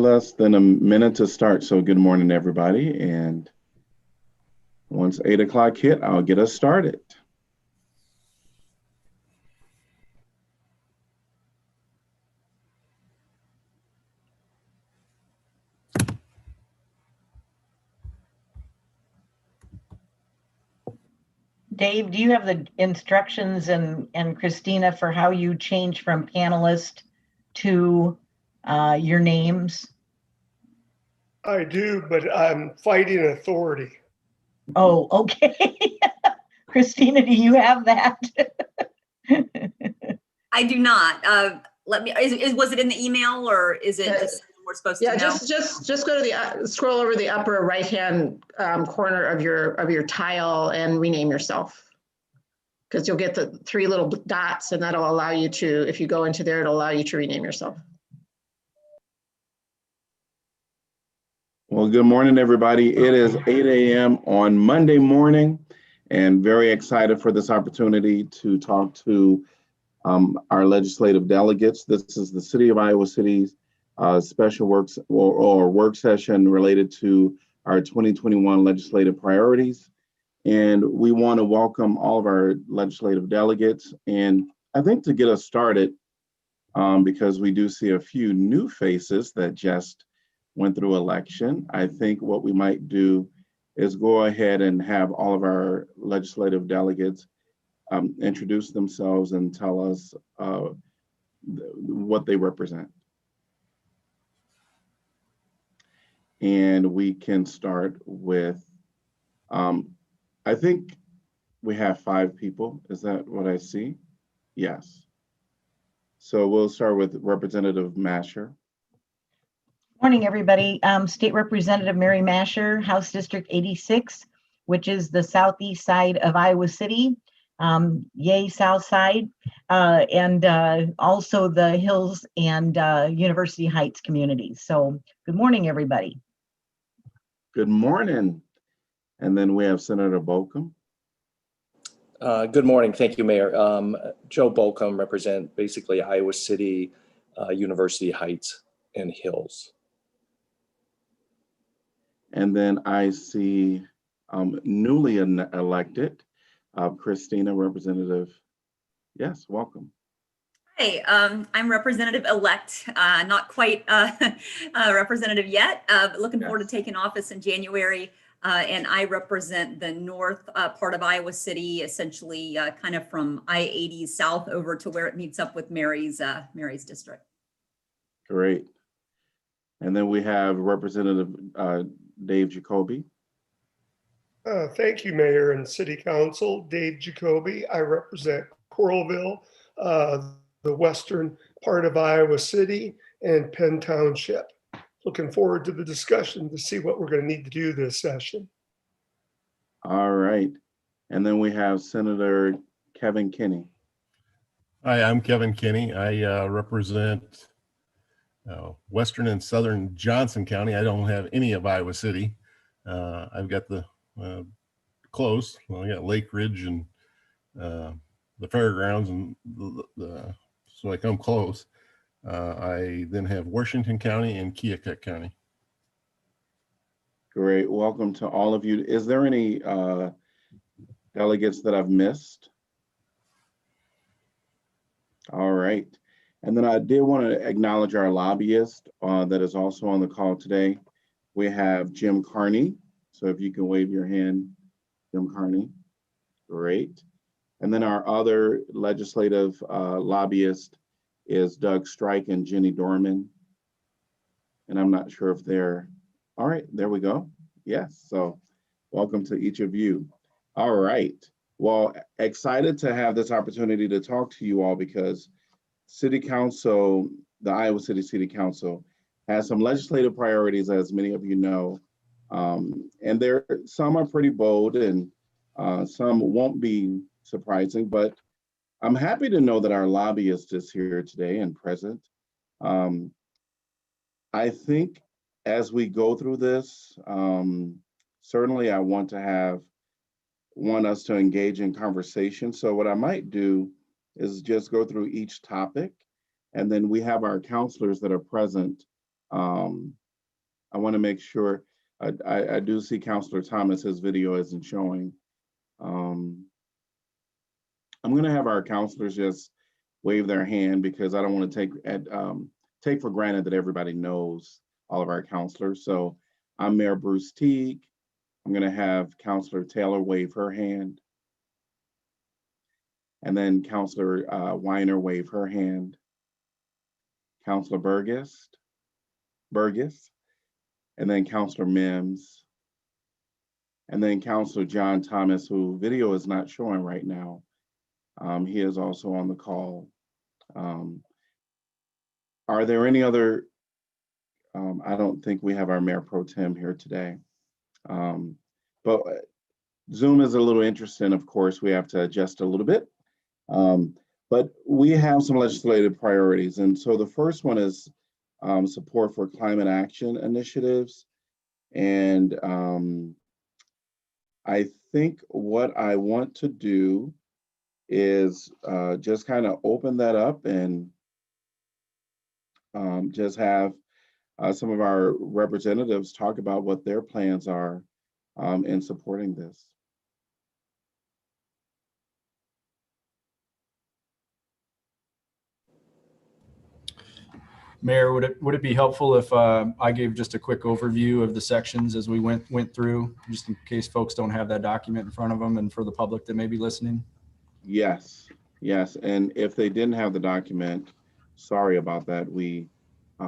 less than a minute to start, so good morning, everybody. And once 8 o'clock hit, I'll get us started. Dave, do you have the instructions and Christina for how you change from panelist to your names? I do, but I'm fighting authority. Oh, okay. Christina, do you have that? I do not. Let me. Was it in the email or is it just we're supposed to know? Just go to the scroll over the upper right hand corner of your tile and rename yourself, because you'll get the 3 little dots, and that'll allow you to, if you go into there, it'll allow you to rename yourself. Well, good morning, everybody. It is 8 a.m. on Monday morning, and very excited for this opportunity to talk to our legislative delegates. This is the City of Iowa City's special works or work session related to our 2021 legislative priorities. And we want to welcome all of our legislative delegates. And I think to get us started, because we do see a few new faces that just went through election, I think what we might do is go ahead and have all of our legislative delegates introduce themselves and tell us what they represent. And we can start with, I think we have 5 people. Is that what I see? Yes. So we'll start with Representative Masher. Morning, everybody. State Representative Mary Masher, House District 86, which is the southeast side of Iowa City. Yay, South Side, and also the Hills and University Heights communities. So good morning, everybody. Good morning. And then we have Senator Bolcom. Good morning. Thank you, Mayor. Joe Bolcom, represent basically Iowa City, University Heights, and Hills. And then I see newly elected Christina, Representative. Yes, welcome. Hi, I'm Representative-elect, not quite representative yet, but looking forward to taking office in January. And I represent the north part of Iowa City, essentially kind of from I-80 south over to where it meets up with Mary's district. Great. And then we have Representative Dave Jacoby. Thank you, Mayor and City Council. Dave Jacoby. I represent Coralville, the western part of Iowa City, and Penn Township. Looking forward to the discussion to see what we're going to need to do this session. All right. And then we have Senator Kevin Kinney. Hi, I'm Kevin Kinney. I represent Western and Southern Johnson County. I don't have any of Iowa City. I've got the close. Well, I got Lake Ridge and the fairgrounds, and so I come close. I then have Washington County and Keokuk County. Great. Welcome to all of you. Is there any delegates that I've missed? All right. And then I did want to acknowledge our lobbyist that is also on the call today. We have Jim Carney. So if you can wave your hand, Jim Carney. Great. And then our other legislative lobbyist is Doug Strike and Jenny Dorman. And I'm not sure if they're, all right, there we go. Yes, so welcome to each of you. All right, well, excited to have this opportunity to talk to you all because City Council, the Iowa City City Council, has some legislative priorities, as many of you know. And some are pretty bold and some won't be surprising, but I'm happy to know that our lobbyist is here today and present. I think as we go through this, certainly I want us to engage in conversation. So what I might do is just go through each topic, and then we have our counselors that are present I want to make sure, I do see Councilor Thomas, his video isn't showing. I'm going to have our councilors just wave their hand because I don't want to take for granted that everybody knows all of our councilors. So I'm Mayor Bruce Teague. I'm going to have Councilor Taylor wave her hand. And then Councilor Weiner wave her hand. Councilor Burgess, and then Councilor Mims. And then Councilor John Thomas, who video is not showing right now. He is also on the call. Are there any other, I don't think we have our Mayor Pro Tem here today. But Zoom is a little interesting, of course, we have to adjust a little bit. But we have some legislative priorities. And so the first one is support for climate action initiatives. And I think what I want to do is just kind of open that up and just have some of our representatives talk about what their plans are in supporting this. Mayor, would it be helpful if I gave just a quick overview of the sections as we went through, just in case folks don't have that document in front of them and for the public that may be listening? Yes, yes. And if they didn't have the document, sorry about that. We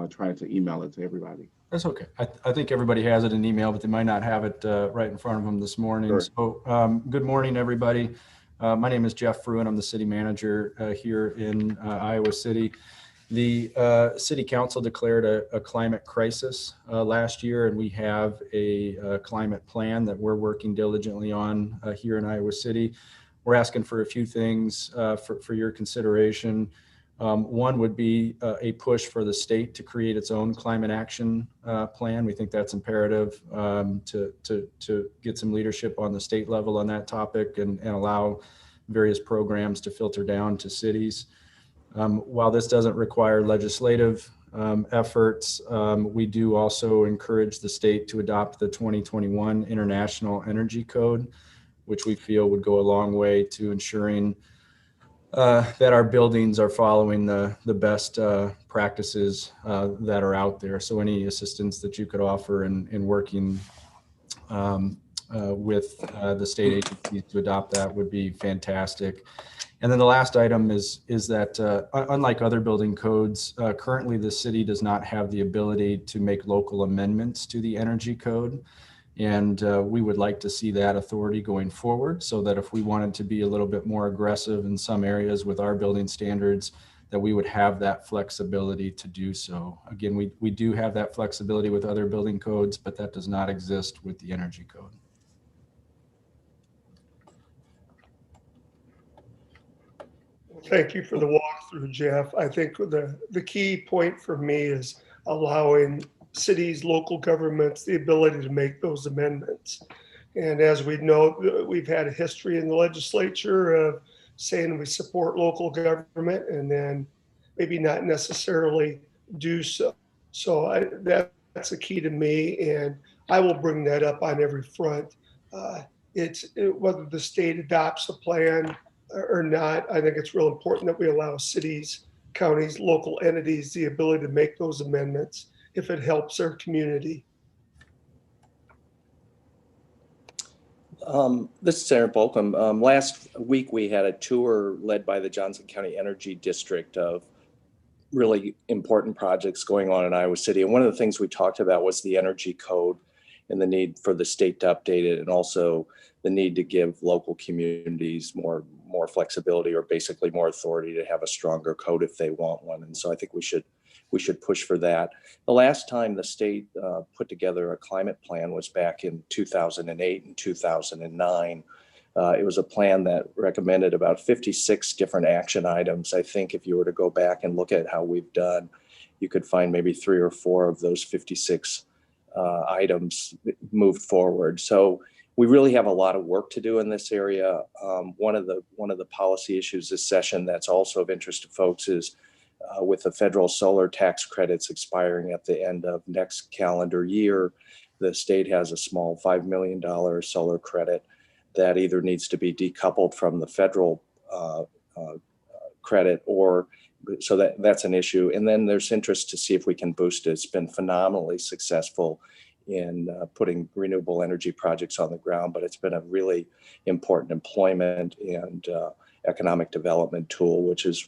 tried to email it to everybody. That's okay. I think everybody has it in email, but they might not have it right in front of them this morning. Sure. So good morning, everybody. My name is Jeff Fruin. I'm the city manager here in Iowa City. The city council declared a climate crisis last year, and we have a climate plan that we're working diligently on here in Iowa City. We're asking for a few things for your consideration. One would be a push for the state to create its own climate action plan. We think that's imperative to get some leadership on the state level on that topic and allow various programs to filter down to cities. While this doesn't require legislative efforts, we do also encourage the state to adopt the 2021 International Energy Code, which we feel would go a long way to ensuring that our buildings are following the best practices that are out there. So any assistance that you could offer in working with the state agencies to adopt that would be fantastic. And then the last item is that unlike other building codes, currently the city does not have the ability to make local amendments to the energy code. And we would like to see that authority going forward so that if we wanted to be a little bit more aggressive in some areas with our building standards, that we would have that flexibility to do so. Again, we do have that flexibility with other building codes, but that does not exist with the energy code. Thank you for the walkthrough, Jeff. I think the key point for me is allowing cities, local governments, the ability to make those amendments. And as we know, we've had a history in the legislature of saying we support local government and then maybe not necessarily do so. So that's a key to me, and I will bring that up on every front. Whether the state adopts a plan or not, I think it's real important that we allow cities, counties, local entities the ability to make those amendments if it helps our community. This is Senator Bolcom. Last week we had a tour led by the Johnson County Energy District of really important projects going on in Iowa City. And one of the things we talked about was the energy code and the need for the state to update it, and also the need to give local communities more flexibility, or basically more authority to have a stronger code if they want one. And so I think we should push for that. The last time the state put together a climate plan was back in 2008 and 2009. It was a plan that recommended about 56 different action items. I think if you were to go back and look at how we've done, you could find maybe 3 or 4 of those 56 items moved forward. So we really have a lot of work to do in this area. One of the policy issues this session that's also of interest to folks is with the federal solar tax credits expiring at the end of next calendar year, the state has a small $5 million solar credit that either needs to be decoupled from the federal credit, or so that's an issue. And then there's interest to see if we can boost it. It's been phenomenally successful in putting renewable energy projects on the ground, but it's been a really important employment and economic development tool, which has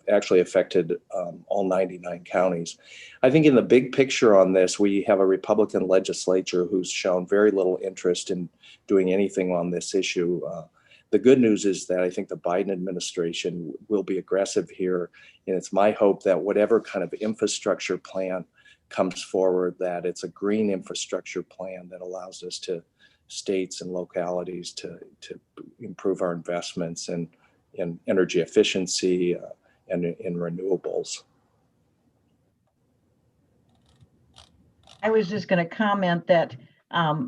actually affected all 99 counties. I think in the big picture on this, we have a Republican legislature who's shown very little interest in doing anything on this issue. The good news is that I think the Biden administration will be aggressive here. And it's my hope that whatever kind of infrastructure plan comes forward, that it's a green infrastructure plan that allows us to states and localities to improve our investments in energy efficiency and in renewables. I was just going to comment that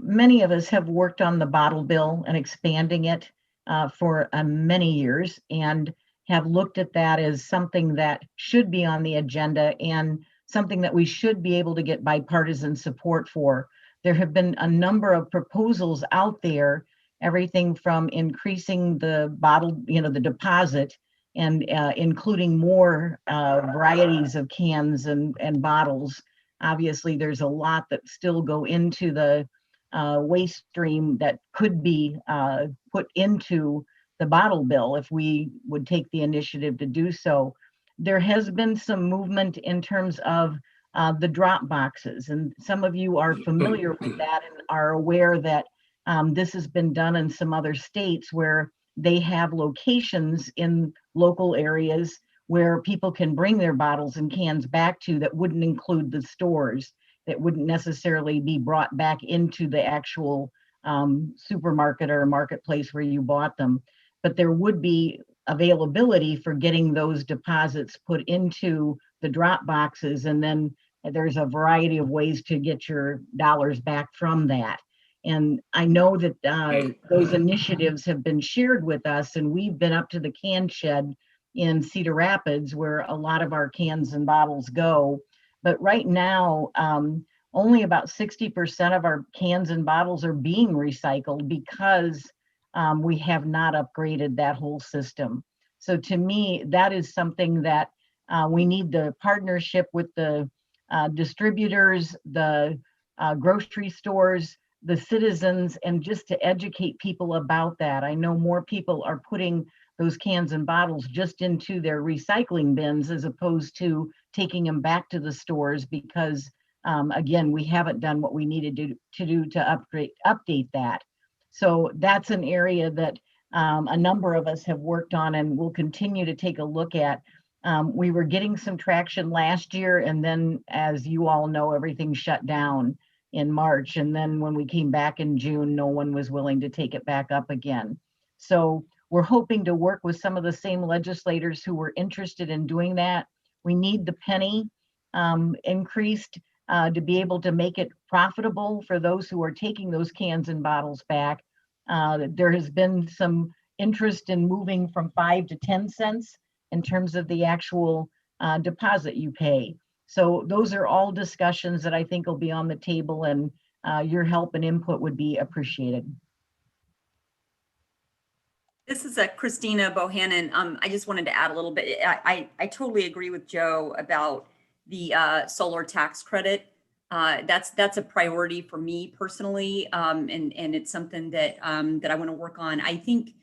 many of us have worked on the bottle bill and expanding it for many years, and have looked at that as something that should be on the agenda and something that we should be able to get bipartisan support for. There have been a number of proposals out there, everything from increasing the bottle, the deposit, and including more varieties of cans and bottles. Obviously, there's a lot that still go into the waste stream that could be put into the bottle bill if we would take the initiative to do so. There has been some movement in terms of the drop boxes, and some of you are familiar with that and are aware that this has been done in some other states where they have locations in local areas where people can bring their bottles and cans back to, that wouldn't include the stores, that wouldn't necessarily be brought back into the actual supermarket or marketplace where you bought them. But there would be availability for getting those deposits put into the drop boxes, and then there's a variety of ways to get your dollars back from that. And I know that those initiatives have been shared with us, and we've been up to the can shed in Cedar Rapids where a lot of our cans and bottles go. But right now, only about 60% of our cans and bottles are being recycled because we have not upgraded that whole system. So to me, that is something that we need the partnership with the distributors, the grocery stores, the citizens, and just to educate people about that. I know more people are putting those cans and bottles just into their recycling bins as opposed to taking them back to the stores because, again, we haven't done what we needed to do to update that. So that's an area that a number of us have worked on and will continue to take a look at. We were getting some traction last year, and then, as you all know, everything shut down in March. And then when we came back in June, no one was willing to take it back up again. So we're hoping to work with some of the same legislators who were interested in doing that. We need the penny increased to be able to make it profitable for those who are taking those cans and bottles back. There has been some interest in moving from 5 to 10 cents in terms of the actual deposit you pay. So those are all discussions that I think will be on the table, and your help and input would be appreciated. This is Christina Bohannon. I just wanted to add a little bit. I totally agree with Joe about the solar tax credit. That's a priority for me personally, and it's something that that I want to work on. I think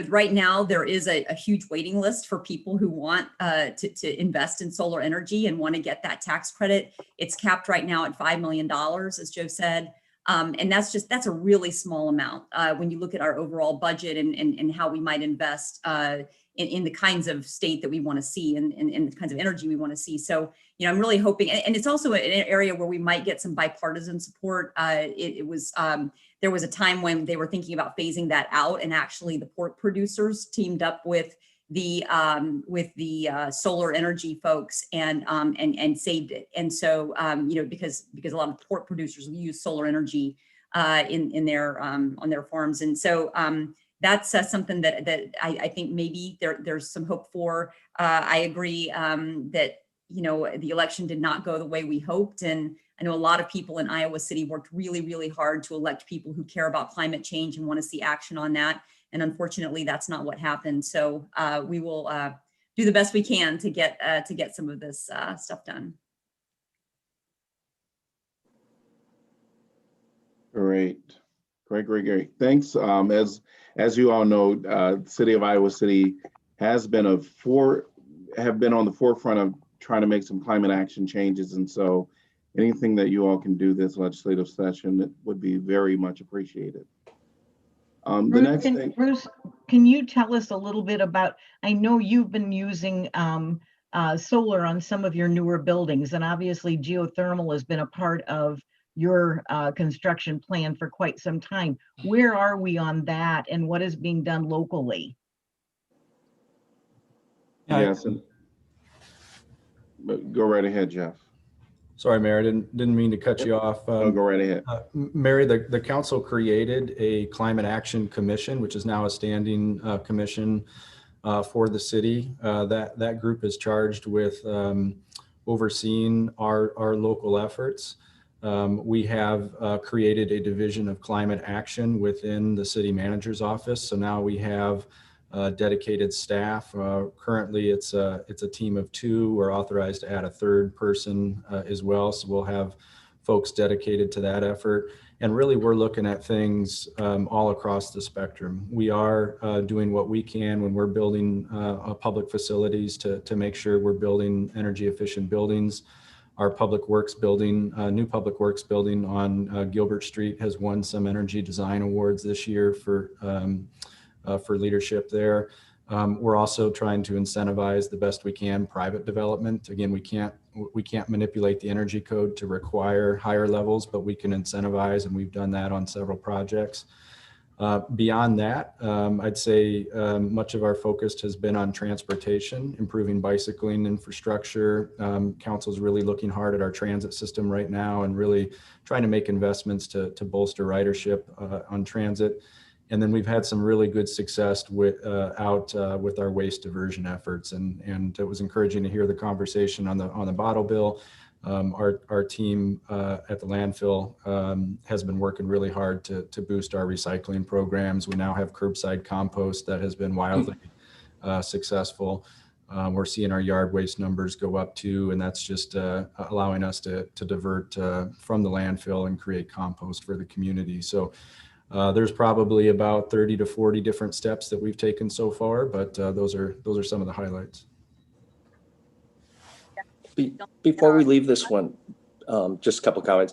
right now there is a huge waiting list for people who want to invest in solar energy and want to get that tax credit. It's capped right now at $5 million, as Joe said. And that's a really small amount when you look at our overall budget and how we might invest in the kinds of state that we want to see and the kinds of energy we want to see. So, I'm really hoping, and it's also an area where we might get some bipartisan support. There was a time when they were thinking about phasing that out, and actually the pork producers teamed up with the solar energy folks and saved it. And so because a lot of pork producers use solar energy in their on their farms, and so that's something that I think maybe there's some hope for. I agree that, you know, the election did not go the way we hoped. And I know a lot of people in Iowa City worked really, really hard to elect people who care about climate change and want to see action on that. And unfortunately, that's not what happened. So we will do the best we can to get some of this stuff done. Great. Thanks. As you all know, the city of Iowa City has been on the forefront of trying to make some climate action changes. And so anything that you all can do this legislative session would be very much appreciated. Bruce, can you tell us a little bit about, I know you've been using solar on some of your newer buildings, and obviously geothermal has been a part of your construction plan for quite some time. Where are we on that, and what is being done locally? Yes, go right ahead, Jeff. Sorry, Mayor, I didn't mean to cut you off. No, go right ahead. Mary, the council created a Climate Action Commission, which is now a standing commission for the city. That group is charged with overseeing our local efforts. We have created a division of climate action within the city manager's office. So now we have dedicated staff. Currently, it's a team of 2. We're authorized to add a 3rd person as well. So we'll have folks dedicated to that effort. And really, we're looking at things all across the spectrum. We are doing what we can when we're building public facilities to make sure we're building energy efficient buildings. Our public works building, new public works building on Gilbert Street has won some energy design awards this year for leadership there. We're also trying to incentivize the best we can private development. Again, we can't manipulate the energy code to require higher levels, but we can incentivize, and we've done that on several projects. Beyond that, I'd say much of our focus has been on transportation, improving bicycling infrastructure. Council's really looking hard at our transit system right now and really trying to make investments to bolster ridership on transit. And then we've had some really good success with our waste diversion efforts, and it was encouraging to hear the conversation on the bottle bill. Our team at the landfill has been working really hard to boost our recycling programs. We now have curbside compost that has been wildly successful. We're seeing our yard waste numbers go up too, and that's just allowing us to divert from the landfill and create compost for the community. So there's probably about 30 to 40 different steps that we've taken so far, but those are some of the highlights. Before we leave this one, just a couple of comments.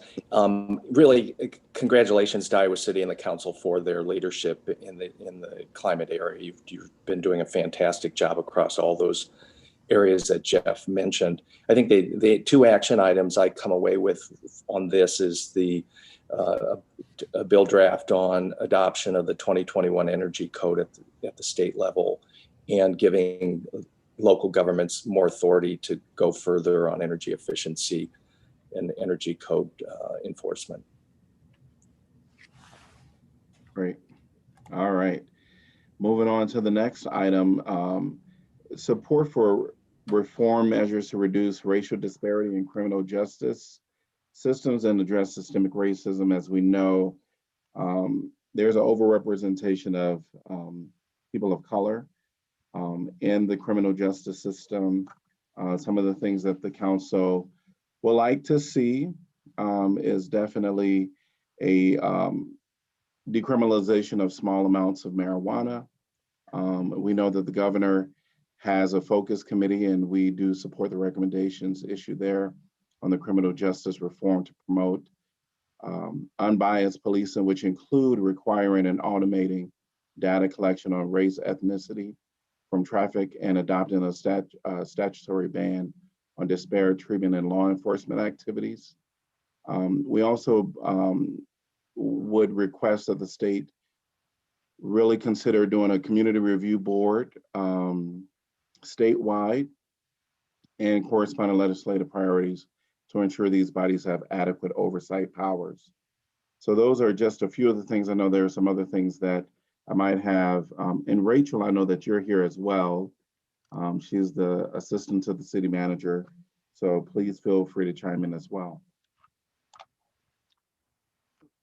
Really, congratulations to Iowa City and the council for their leadership in the climate area. You've been doing a fantastic job across all those areas that Jeff mentioned. I think the 2 action items I come away with on this is a bill draft on adoption of the 2021 Energy Code at the state level, and giving local governments more authority to go further on energy efficiency and energy code enforcement. Great. All right. Moving on to the next item, support for reform measures to reduce racial disparity in criminal justice systems and address systemic racism. As we know, there's an overrepresentation of people of color in the criminal justice system. Some of the things that the council would like to see is definitely a decriminalization of small amounts of marijuana. We know that the governor has a focus committee, and we do support the recommendations issued there on the criminal justice reform to promote unbiased policing, which include requiring and automating data collection on race, ethnicity from traffic, and adopting a statutory ban on disparate treatment in law enforcement activities. We also would request that the state really consider doing a community review board statewide and corresponding legislative priorities to ensure these bodies have adequate oversight powers. So those are just a few of the things. I know there are some other things that I might have, and Rachel, I know that you're here as well. She's the assistant to the city manager. So please feel free to chime in as well.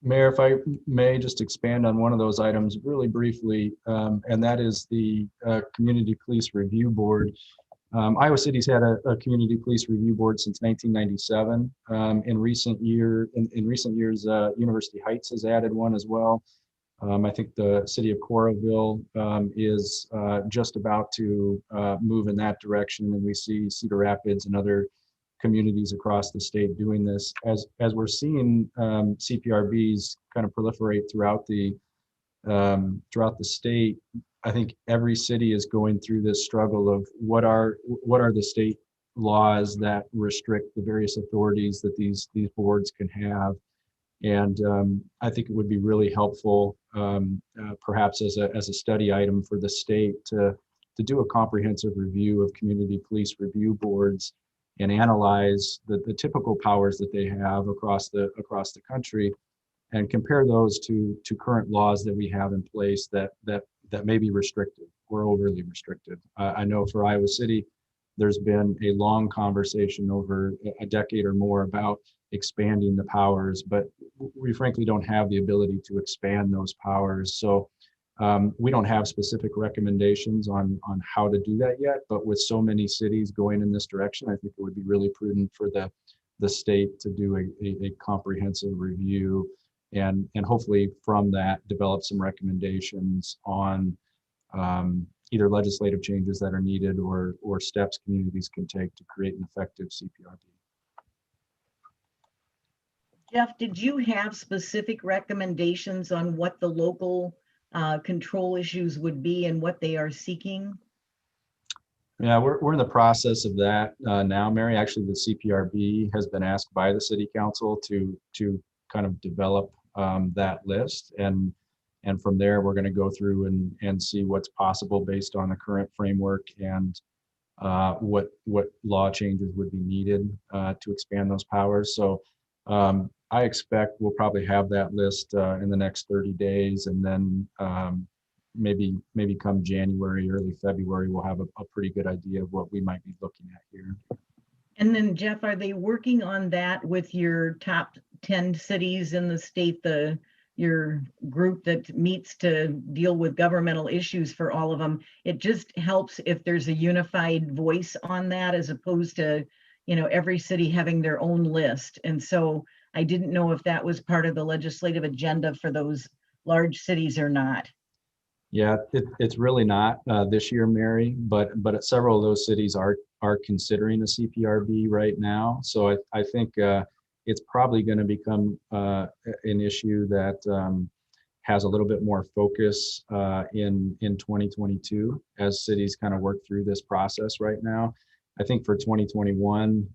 Mayor, if I may just expand on one of those items really briefly, and that is the Community Police Review Board. Iowa City's had a Community Police Review Board since 1997. In recent years, University Heights has added one as well. I think the city of Coralville is just about to move in that direction, and we see Cedar Rapids and other communities across the state doing this. As we're seeing CPRBs kind of proliferate throughout the state, I think every city is going through this struggle of what are the state laws that restrict the various authorities that these boards can have. And I think it would be really helpful, perhaps as a study item for the state to do a comprehensive review of community police review boards and analyze the typical powers that they have across the country, and compare those to current laws that we have in place that may be restrictive or overly restrictive. I know for Iowa City, there's been a long conversation over a decade or more about expanding the powers, but we frankly don't have the ability to expand those powers. So we don't have specific recommendations on how to do that yet, but with so many cities going in this direction, I think it would be really prudent for the state to do a comprehensive review and hopefully from that develop some recommendations on either legislative changes that are needed or steps communities can take to create an effective CPRB. Jeff, did you have specific recommendations on what the local control issues would be and what they are seeking? Yeah, we're in the process of that now, Mary. Actually, the CPRB has been asked by the city council to kind of develop that list, and from there we're going to go through and see what's possible based on the current framework and what law changes would be needed to expand those powers. So I expect we'll probably have that list in the next 30 days, and then maybe come January, early February, we'll have a pretty good idea of what we might be looking at here. And then Jeff, are they working on that with your top 10 cities in the state, your group that meets to deal with governmental issues for all of them? It just helps if there's a unified voice on that, as opposed to, every city having their own list. And so I didn't know if that was part of the legislative agenda for those large cities or not. Yeah, it's really not this year, Mary, but several of those cities are considering a CPRB right now. So I think it's probably going to become an issue that has a little bit more focus in 2022 as cities kind of work through this process right now. I think for 2021,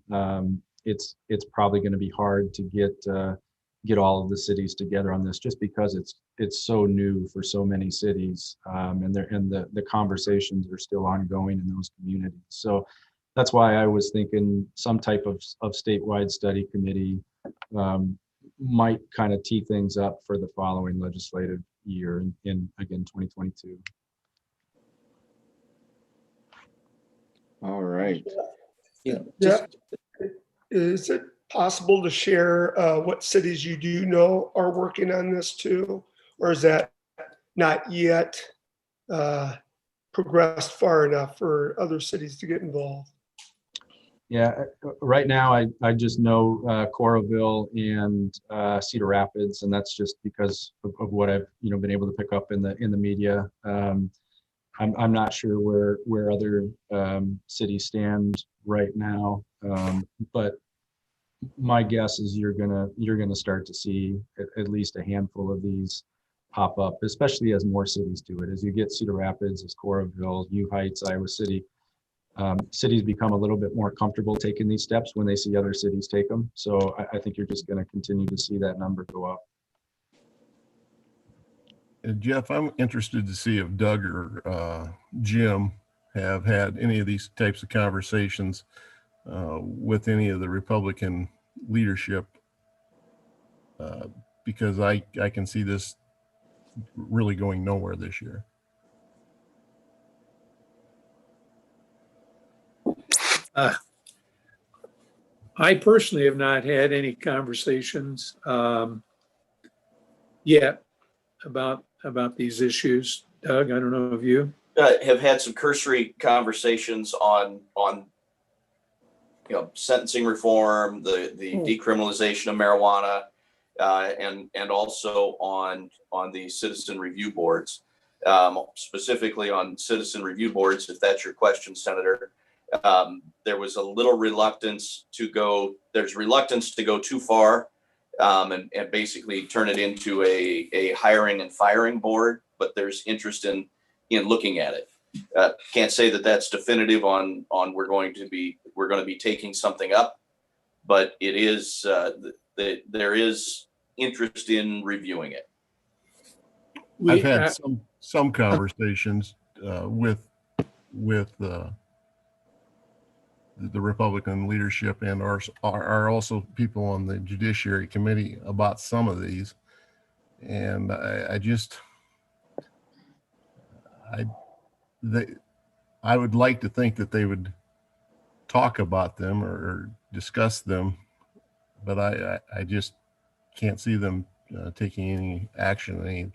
it's probably going to be hard to get all of the cities together on this, just because it's so new for so many cities, and the conversations are still ongoing in those communities. So that's why I was thinking some type of statewide study committee might kind of tee things up for the following legislative year in again 2022. All right. Yeah. Yeah. Is it possible to share what cities you do know are working on this too? Or is that not yet progressed far enough for other cities to get involved? Yeah, right now I just know Coralville and Cedar Rapids, and that's just because of what I've been able to pick up in the media. I'm not sure where other cities stand right now, but my guess is you're gonna start to see at least a handful of these pop up, especially as more cities do it. As you get Cedar Rapids, as Coralville, U Heights, Iowa City, cities become a little bit more comfortable taking these steps when they see other cities take them. So I think you're just going to continue to see that number go up. Jeff, I'm interested to see if Doug or Jim have had any of these types of conversations with any of the Republican leadership, because I can see this really going nowhere this year. I personally have not had any conversations yet about these issues. Doug, I don't know if you have had some cursory conversations on sentencing reform, the decriminalization of marijuana, and also on the citizen review boards, specifically on citizen review boards. If that's your question, Senator, there was a little reluctance to go. There's reluctance to go too far, and basically turn it into a hiring and firing board. But there's interest in looking at it. Can't say that that's definitive on we're going to be taking something up, but it is there is interest in reviewing it. I've had some conversations with the Republican leadership and are also people on the Judiciary Committee about some of these, and I would like to think that they would talk about them or discuss them, but I just can't see them taking any action.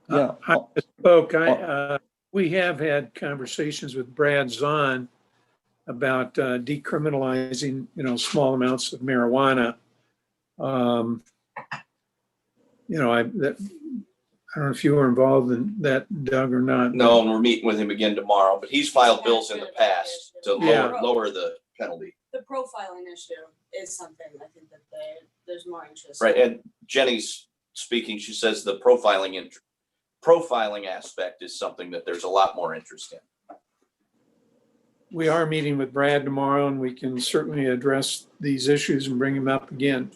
Yeah. I spoke. We have had conversations with Brad Zahn about decriminalizing, small amounts of marijuana. I don't know if you were involved in that, Doug, or not. No, and we're meeting with him again tomorrow. But he's filed bills in the past to lower the penalty. The profiling issue is something I think that there's more interest. Right, and Jenny's speaking. She says the profiling aspect is something that there's a lot more interest in. We are meeting with Brad tomorrow, and we can certainly address these issues and bring them up again.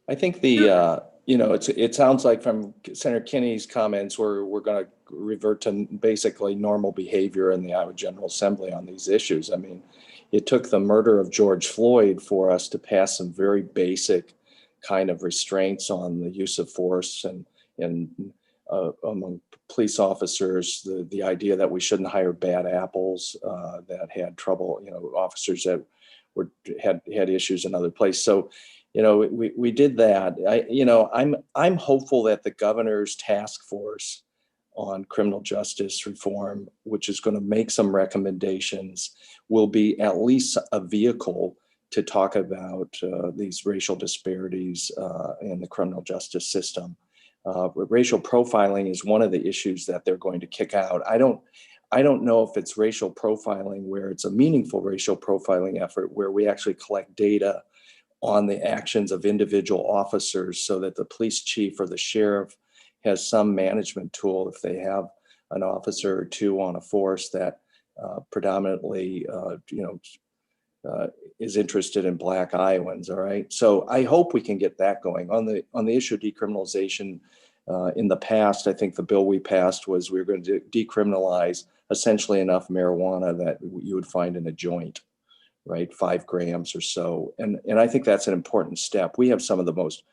I think it sounds like from Senator Kinney's comments, we're going to revert to basically normal behavior in the Iowa General Assembly on these issues. I mean, it took the murder of George Floyd for us to pass some very basic kind of restraints on the use of force and among police officers, the idea that we shouldn't hire bad apples that had trouble, officers that had issues in other places. So, we did that. I'm hopeful that the governor's task force on criminal justice reform, which is going to make some recommendations, will be at least a vehicle to talk about these racial disparities in the criminal justice system. Racial profiling is one of the issues that they're going to kick out. I don't know if it's racial profiling where it's a meaningful racial profiling effort where we actually collect data on the actions of individual officers so that the police chief or the sheriff has some management tool if they have an officer or two on a force that predominantly is interested in Black Iowans. All right. So I hope we can get that going. On the issue of decriminalization, in the past, I think the bill we passed was we were going to decriminalize essentially enough marijuana that you would find in a joint, right? 5 grams or so. And I think that's an important step. We have some of the most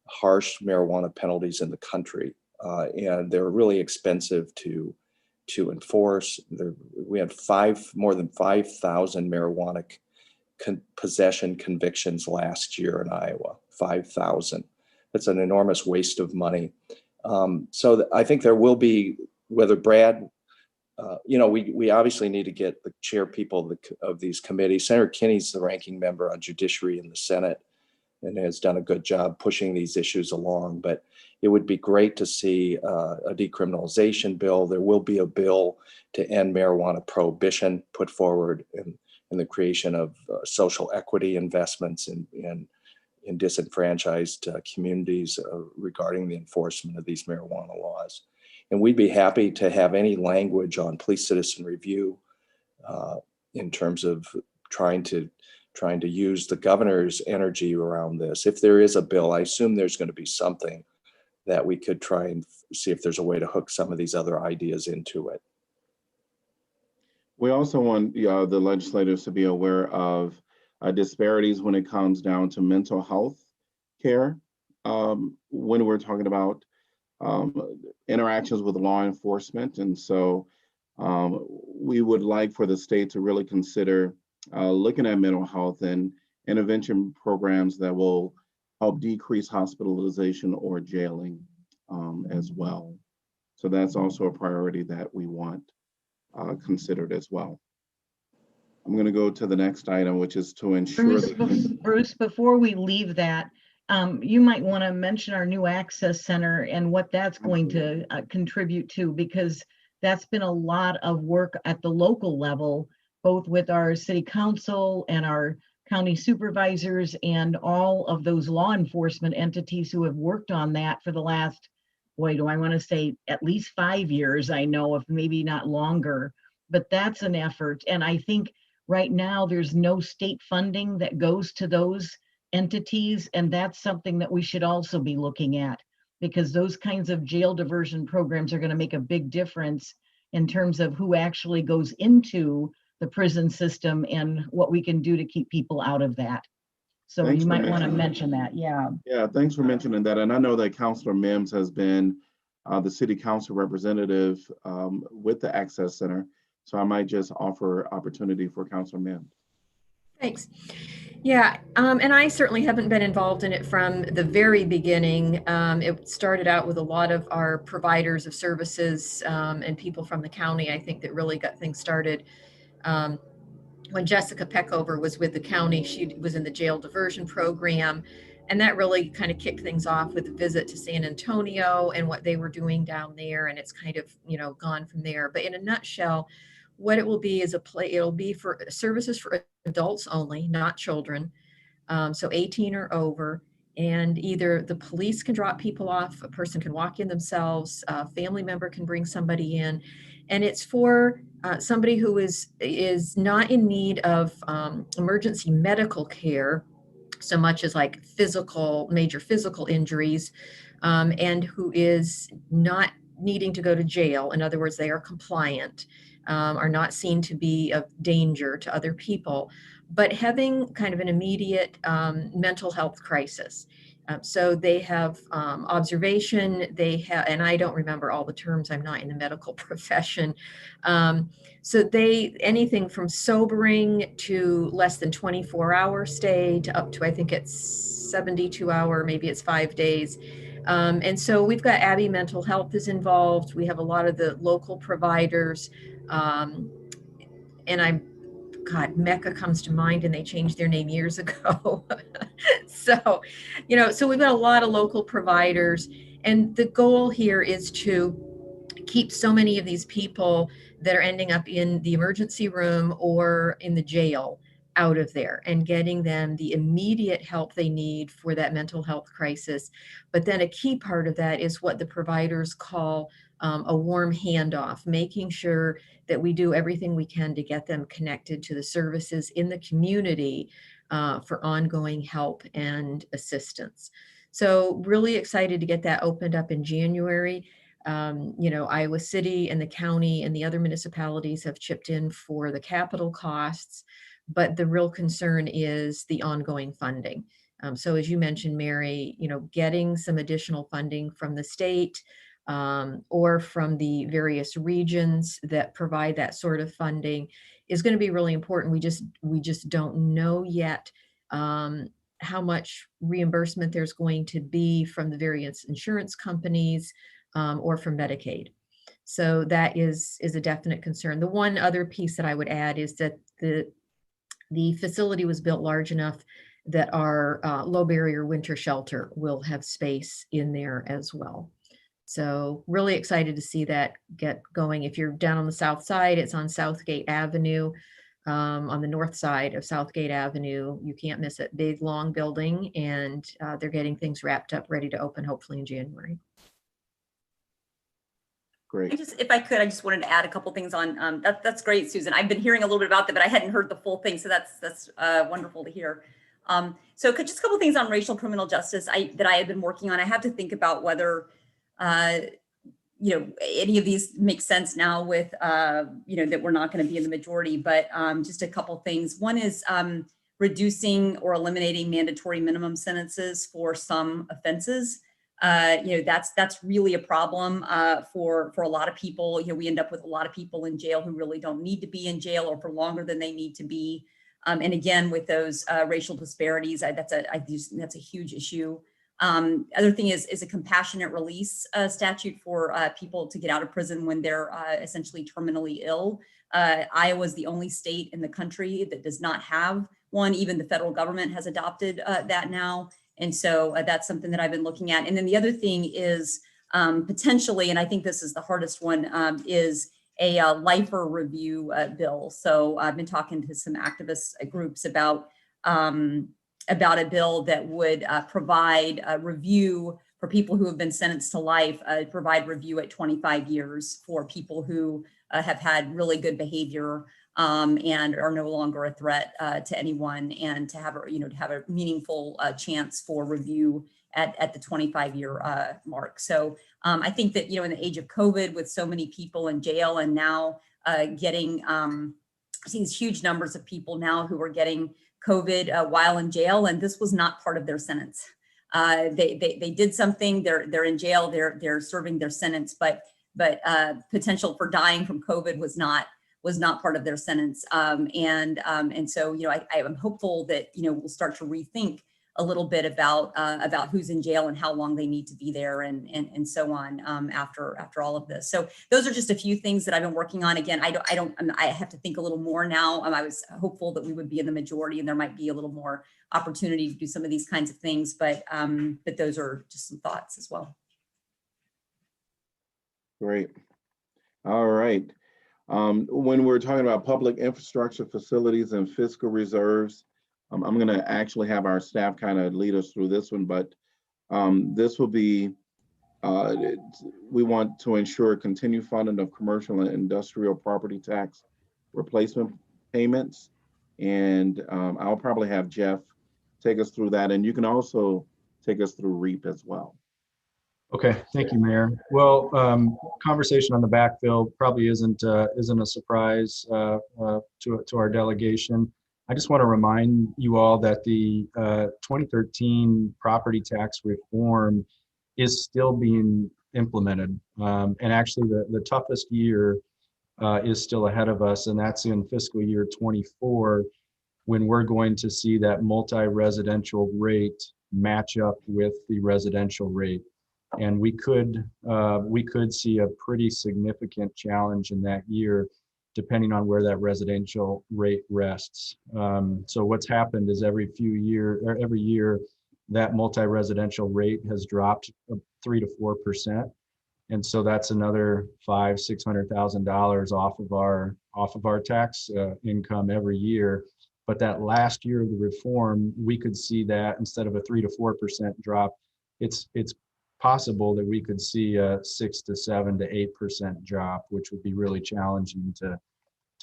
harsh marijuana penalties in the country, and they're really expensive to enforce. We had more than 5,000 marijuana possession convictions last year in Iowa, 5,000. That's an enormous waste of money. So I think there will be, whether Brad, we obviously need to get the chair people of these committees. Senator Kinney's the ranking member on Judiciary in the Senate and has done a good job pushing these issues along. But it would be great to see a decriminalization bill. There will be a bill to end marijuana prohibition put forward in the creation of social equity investments in disenfranchised communities regarding the enforcement of these marijuana laws. And we'd be happy to have any language on police citizen review in terms of trying to use the governor's energy around this. If there is a bill, I assume there's going to be something that we could try and see if there's a way to hook some of these other ideas into it. We also want the legislators to be aware of disparities when it comes down to mental health care. When we're talking about interactions with law enforcement. And so we would like for the state to really consider looking at mental health and intervention programs that will help decrease hospitalization or jailing as well. So that's also a priority that we want considered as well. I'm going to go to the next item, which is to ensure Bruce, before we leave that, you might want to mention our new access center and what that's going to contribute to, because that's been a lot of work at the local level, both with our city council and our county supervisors and all of those law enforcement entities who have worked on that for the last, boy, do I want to say at least 5 years, I know, if maybe not longer, but that's an effort. And I think right now there's no state funding that goes to those entities, and that's something that we should also be looking at, because those kinds of jail diversion programs are going to make a big difference in terms of who actually goes into the prison system and what we can do to keep people out of that. So you might want to mention that. Yeah. Yeah, thanks for mentioning that. And I know that Councilor Mims has been the city council representative with the Access Center. So I might just offer opportunity for Councilor Mims. Thanks. Yeah, and I certainly haven't been involved in it from the very beginning. It started out with a lot of our providers of services and people from the county, I think, that really got things started. When Jessica Peckover was with the county, she was in the jail diversion program, and that really kind of kicked things off with a visit to San Antonio and what they were doing down there, and it's kind of, you know, gone from there. But in a nutshell, what it will be is it'll be for services for adults only, not children, so 18 or over, and either the police can drop people off, a person can walk in themselves, a family member can bring somebody in, and it's for somebody who is not in need of emergency medical care so much as like major physical injuries, and who is not needing to go to jail. In other words, they are compliant, are not seen to be of danger to other people, but having kind of an immediate mental health crisis. So they have observation, they have, and I don't remember all the terms, I'm not in the medical profession. So anything from sobering to less than 24-hour stay to up to, I think it's 72-hour, maybe it's 5 days. And so we've got Abbey Mental Health is involved. We have a lot of the local providers. And Mecca comes to mind, and they changed their name years ago. So we've got a lot of local providers. And the goal here is to keep so many of these people that are ending up in the emergency room or in the jail out of there and getting them the immediate help they need for that mental health crisis. But then a key part of that is what the providers call a warm handoff, making sure that we do everything we can to get them connected to the services in the community for ongoing help and assistance. So really excited to get that opened up in January. Iowa City and the county and the other municipalities have chipped in for the capital costs, but the real concern is the ongoing funding. So as you mentioned, Mary, getting some additional funding from the state or from the various regions that provide that sort of funding is going to be really important. We just don't know yet how much reimbursement there's going to be from the various insurance companies or from Medicaid. So that is a definite concern. The one other piece that I would add is that the facility was built large enough that our low barrier winter shelter will have space in there as well. So really excited to see that get going. If you're down on the south side, it's on Southgate Avenue. On the north side of Southgate Avenue, you can't miss it. Big, long building, and they're getting things wrapped up, ready to open hopefully in January. Great. If I could, I just wanted to add a couple things on. That's great, Susan. I've been hearing a little bit about that, but I hadn't heard the full thing. So that's wonderful to hear. So just a couple things on racial criminal justice that I have been working on. I have to think about whether, any of these make sense now with, that we're not going to be in the majority, but just a couple things. One is reducing or eliminating mandatory minimum sentences for some offenses. That's really a problem for a lot of people. We end up with a lot of people in jail who really don't need to be in jail or for longer than they need to be. And again, with those racial disparities, that's a huge issue. Other thing is a compassionate release statute for people to get out of prison when they're essentially terminally ill. Iowa is the only state in the country that does not have one. Even the federal government has adopted that now. And so that's something that I've been looking at. And then the other thing is potentially, and I think this is the hardest one, is a lifer review bill. So I've been talking to some activist groups about a bill that would provide a review for people who have been sentenced to life, provide review at 25 years for people who have had really good behavior and are no longer a threat to anyone, and to have a meaningful chance for review at the 25-year mark. So I think that, in the age of COVID, with so many people in jail, and now getting seeing these huge numbers of people now who are getting COVID while in jail, and this was not part of their sentence. They did something. They're in jail. They're serving their sentence, but potential for dying from COVID was not part of their sentence. And so I am hopeful that we'll start to rethink a little bit about who's in jail and how long they need to be there, and so on after all of this. So those are just a few things that I've been working on. Again, I have to think a little more now. I was hopeful that we would be in the majority and there might be a little more opportunity to do some of these kinds of things, but those are just some thoughts as well. Great. All right. When we're talking about public infrastructure facilities and fiscal reserves, I'm going to actually have our staff kind of lead us through this one, but this will be, we want to ensure continued funding of commercial and industrial property tax replacement payments. And I'll probably have Jeff take us through that. And you can also take us through REAP as well. Okay, thank you, Mayor. Well, conversation on the backfill probably isn't a surprise to our delegation. I just want to remind you all that the 2013 property tax reform is still being implemented. And actually the toughest year is still ahead of us, and that's in fiscal year 24, when we're going to see that multi-residential rate match up with the residential rate. And we could see a pretty significant challenge in that year, depending on where that residential rate rests. So what's happened is every year, that multi-residential rate has dropped 3 to 4%, and so that's another $500,000-$600,000 off of our tax income every year. But that last year of the reform, we could see that instead of a 3 to 4% drop, it's possible that we could see a 6 to 7 to 8% drop, which would be really challenging to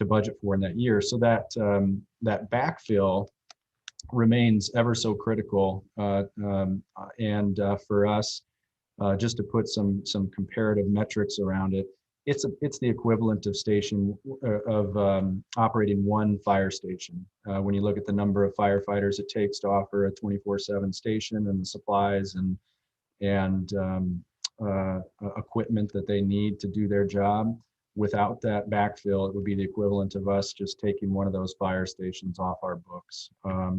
budget for in that year. So that backfill remains ever so critical. And for us, just to put some comparative metrics around it, it's the equivalent of operating one fire station. When you look at the number of firefighters it takes to offer a 24/7 station, and the supplies and equipment that they need to do their job. Without that backfill, it would be the equivalent of us just taking one of those fire stations off our books.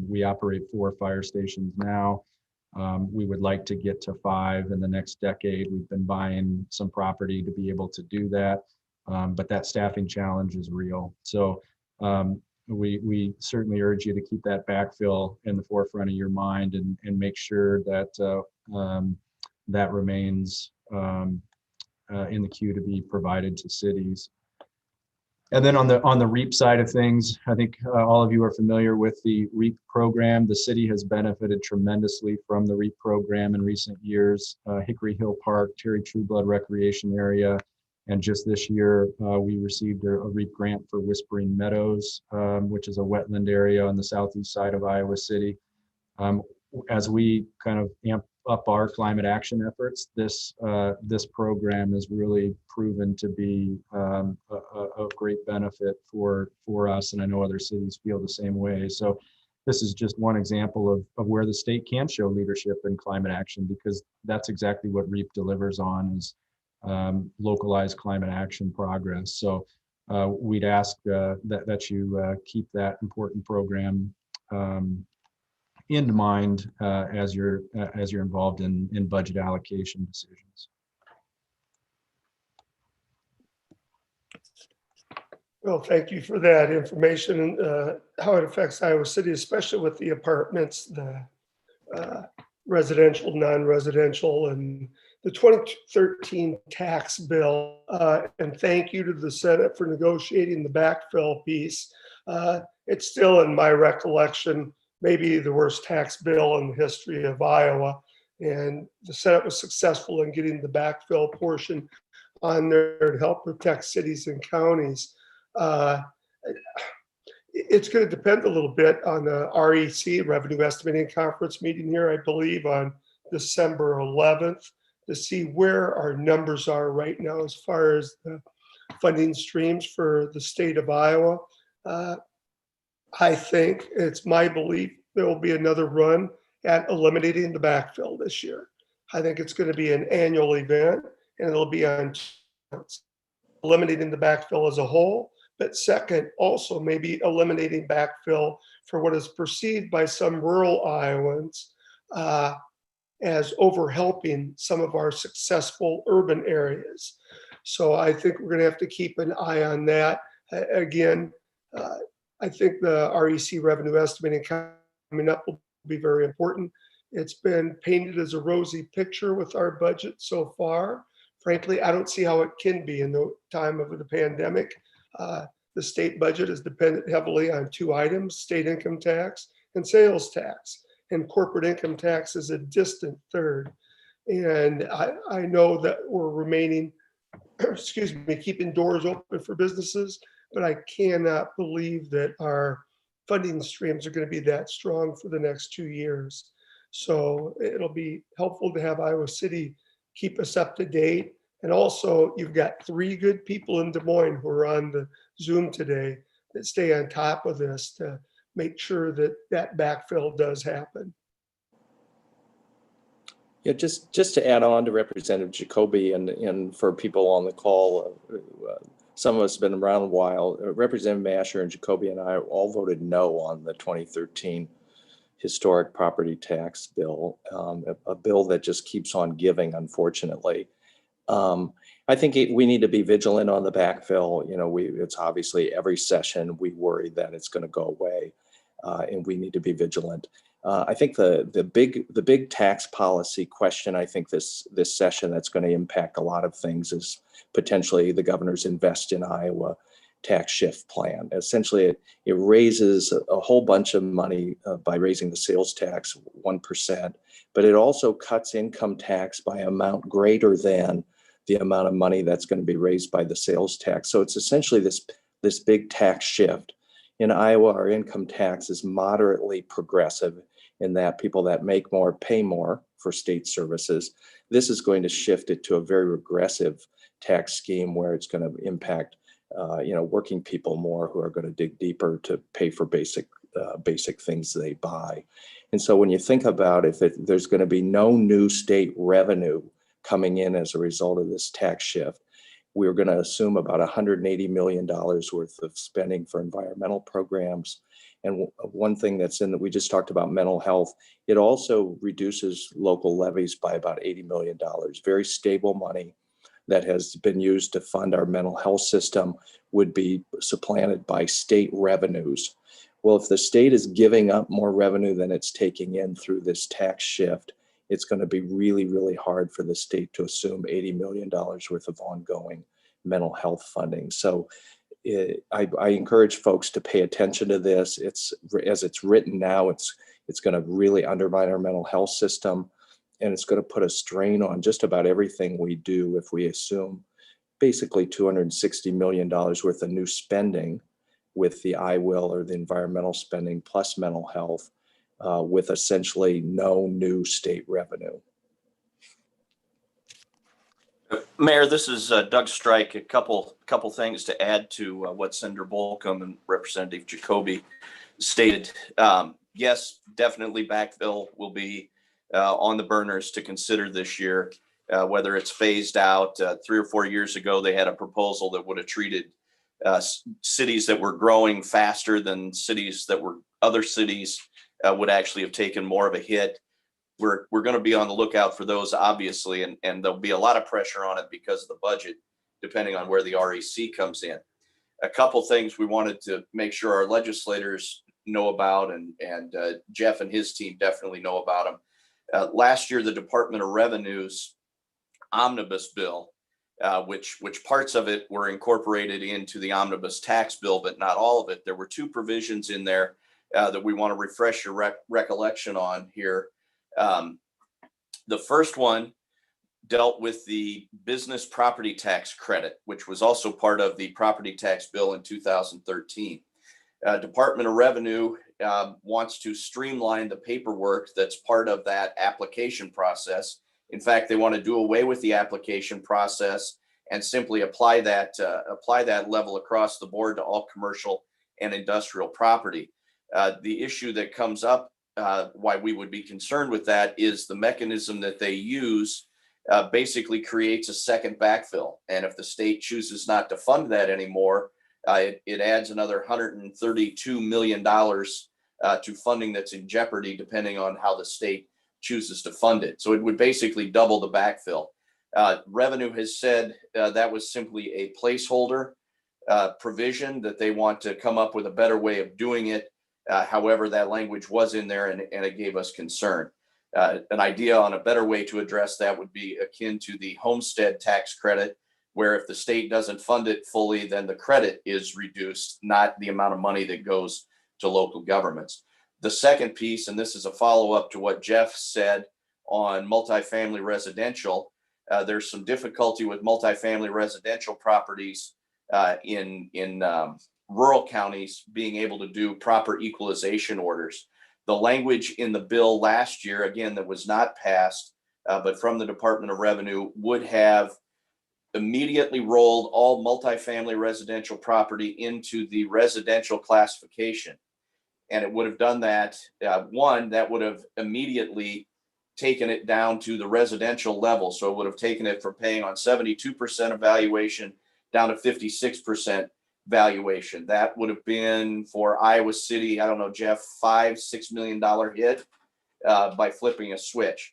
We operate 4 fire stations now. We would like to get to 5 in the next decade. We've been buying some property to be able to do that, but that staffing challenge is real. So we certainly urge you to keep that backfill in the forefront of your mind, and make sure that that remains in the queue to be provided to cities. And then on the REAP side of things, I think all of you are familiar with the REAP program. The city has benefited tremendously from the REAP program in recent years. Hickory Hill Park, Terry Trueblood Recreation Area, and just this year we received a REAP grant for Whispering Meadows, which is a wetland area on the southeast side of Iowa City. As we kind of amp up our climate action efforts, this program has really proven to be a great benefit for us, and I know other cities feel the same way. So this is just one example of where the state can show leadership in climate action, because that's exactly what REAP delivers on, is localized climate action progress. So we'd ask that you keep that important program in mind as you're involved in budget allocation decisions. Well, thank you for that information and how it affects Iowa City, especially with the apartments, the residential, non-residential, and the 2013 tax bill. And thank you to the Senate for negotiating the backfill piece. It's still, in my recollection, maybe the worst tax bill in the history of Iowa. And the Senate was successful in getting the backfill portion on there to help protect cities and counties. It's going to depend a little bit on the REC, Revenue Estimating Conference meeting here, I believe, on December 11th, to see where our numbers are right now as far as the funding streams for the state of Iowa. I think it's my belief there will be another run at eliminating the backfill this year. I think it's going to be an annual event, and it'll be on eliminating the backfill as a whole. But second, also maybe eliminating backfill for what is perceived by some rural Iowans as overhelping some of our successful urban areas. So I think we're going to have to keep an eye on that. Again, I think the REC revenue estimating coming up will be very important. It's been painted as a rosy picture with our budget so far. Frankly, I don't see how it can be in the time of the pandemic. The state budget is dependent heavily on two items, state income tax and sales tax. And corporate income tax is a distant third. And I know that we're remaining, keeping doors open for businesses, but I cannot believe that our funding streams are going to be that strong for the next 2 years. So it'll be helpful to have Iowa City keep us up to date. And also, you've got 3 good people in Des Moines who are on the Zoom today that stay on top of this to make sure that that backfill does happen. Yeah, just to add on to Representative Jacoby and for people on the call, some of us have been around a while. Representative Masher and Jacoby and I all voted no on the 2013 historic property tax bill, a bill that just keeps on giving, unfortunately. I think we need to be vigilant on the backfill. You know, it's obviously every session we worry that it's going to go away, and we need to be vigilant. I think the big tax policy question, I think this session that's going to impact a lot of things is potentially the governor's Invest in Iowa tax shift plan. Essentially, it raises a whole bunch of money by raising the sales tax 1%, but it also cuts income tax by amount greater than the amount of money that's going to be raised by the sales tax. So it's essentially this big tax shift. In Iowa, our income tax is moderately progressive in that people that make more pay more for state services. This is going to shift it to a very regressive tax scheme where it's going to impact working people more who are going to dig deeper to pay for basic things they buy. And so when you think about if there's going to be no new state revenue coming in as a result of this tax shift, we're going to assume about $180 million worth of spending for environmental programs. And one thing that's in that we just talked about mental health, it also reduces local levies by about $80 million, very stable money that has been used to fund our mental health system would be supplanted by state revenues. Well, if the state is giving up more revenue than it's taking in through this tax shift, it's going to be really, really hard for the state to assume $80 million worth of ongoing mental health funding. So I encourage folks to pay attention to this. As it's written now, it's going to really undermine our mental health system, and it's going to put a strain on just about everything we do if we assume basically $260 million worth of new spending with the IWIL or the environmental spending plus mental health, with essentially no new state revenue. Mayor, this is Doug Strike. A couple things to add to what Senator Bolcom and Representative Jacoby stated. yes, definitely backfill will be on the burners to consider this year, whether it's phased out. 3 or 4 years ago, they had a proposal that would have treated cities that were growing faster than cities that were other cities would actually have taken more of a hit. We're going to be on the lookout for those, obviously, and there'll be a lot of pressure on it because of the budget, depending on where the REC comes in. A couple things we wanted to make sure our legislators know about, and Jeff and his team definitely know about them. Last year, the Department of Revenue's omnibus bill, which parts of it were incorporated into the omnibus tax bill, but not all of it. There were 2 provisions in there that we want to refresh your recollection on here. The first one dealt with the business property tax credit, which was also part of the property tax bill in 2013. Department of Revenue wants to streamline the paperwork that's part of that application process. In fact, they want to do away with the application process and simply apply that level across the board to all commercial and industrial property. The issue that comes up, why we would be concerned with that, is the mechanism that they use basically creates a second backfill. And if the state chooses not to fund that anymore, it adds another $132 million to funding that's in jeopardy, depending on how the state chooses to fund it. So it would basically double the backfill. Revenue has said that was simply a placeholder provision, that they want to come up with a better way of doing it. However, that language was in there, and it gave us concern. An idea on a better way to address that would be akin to the homestead tax credit, where if the state doesn't fund it fully, then the credit is reduced, not the amount of money that goes to local governments. The second piece, and this is a follow-up to what Jeff said on multifamily residential, there's some difficulty with multifamily residential properties in rural counties being able to do proper equalization orders. The language in the bill last year, again, that was not passed, but from the Department of Revenue, would have immediately rolled all multifamily residential property into the residential classification. And it would have done that, one, that would have immediately taken it down to the residential level. So it would have taken it from paying on 72% of valuation down to 56% valuation. That would have been for Iowa City, I don't know, Jeff, $5-6 million hit by flipping a switch.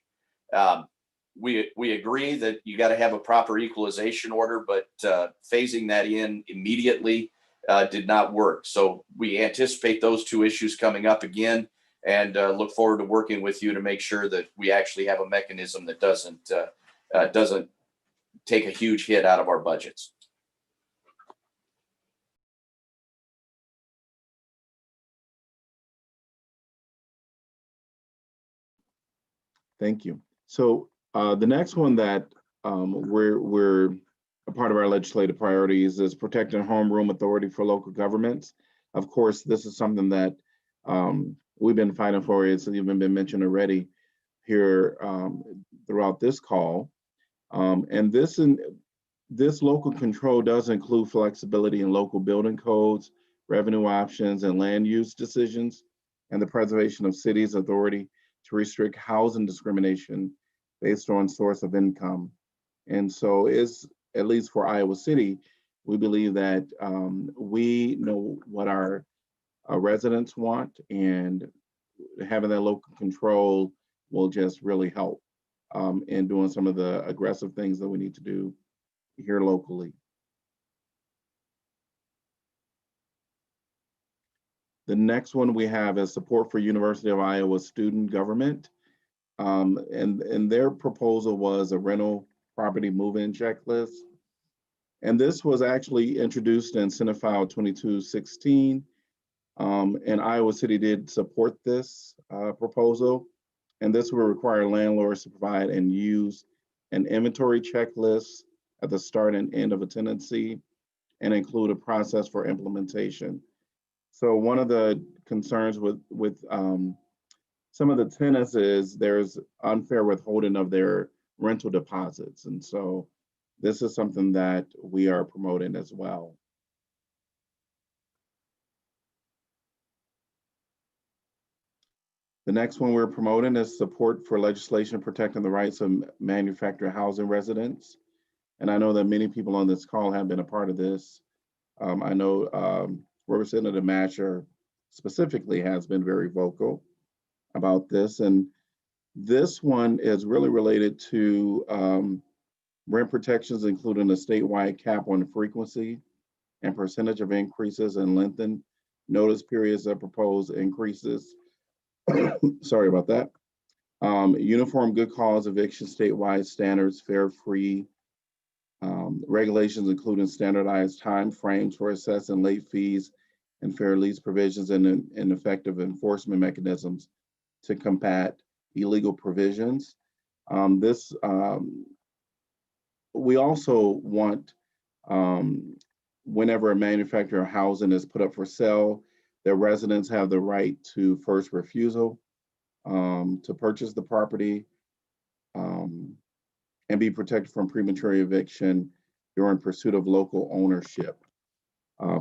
We agree that you got to have a proper equalization order, but phasing that in immediately did not work. So we anticipate those 2 issues coming up again, and look forward to working with you to make sure that we actually have a mechanism that doesn't take a huge hit out of our budgets. Thank you. So the next one that we're a part of our legislative priorities is protecting homeroom authority for local governments. Of course, this is something that we've been fighting for. It's even been mentioned already here throughout this call. And this local control does include flexibility in local building codes, revenue options, and land use decisions, and the preservation of cities' authority to restrict housing discrimination based on source of income. And so at least for Iowa City, we believe that we know what our residents want, and having that local control will just really help in doing some of the aggressive things that we need to do here locally. The next one we have is support for University of Iowa student government. And their proposal was a rental property move-in checklist. And this was actually introduced in Senate File 2216. And Iowa City did support this proposal. And this will require landlords to provide and use an inventory checklist at the start and end of a tenancy, and include a process for implementation. So one of the concerns with some of the tenants is there's unfair withholding of their rental deposits. And so this is something that we are promoting as well. The next one we're promoting is support for legislation protecting the rights of manufactured housing residents. And I know that many people on this call have been a part of this. I know Representative Masher specifically has been very vocal about this. And this one is really related to rent protections, including a statewide cap on frequency and percentage of increases and lengthened notice periods of proposed increases. Sorry about that. Uniform good cause eviction statewide standards, fair, free, regulations including standardized time frames for assessing late fees and fair lease provisions and effective enforcement mechanisms to combat illegal provisions. We also want, whenever a manufactured housing is put up for sale, their residents have the right to first refusal to purchase the property and be protected from premature eviction during pursuit of local ownership.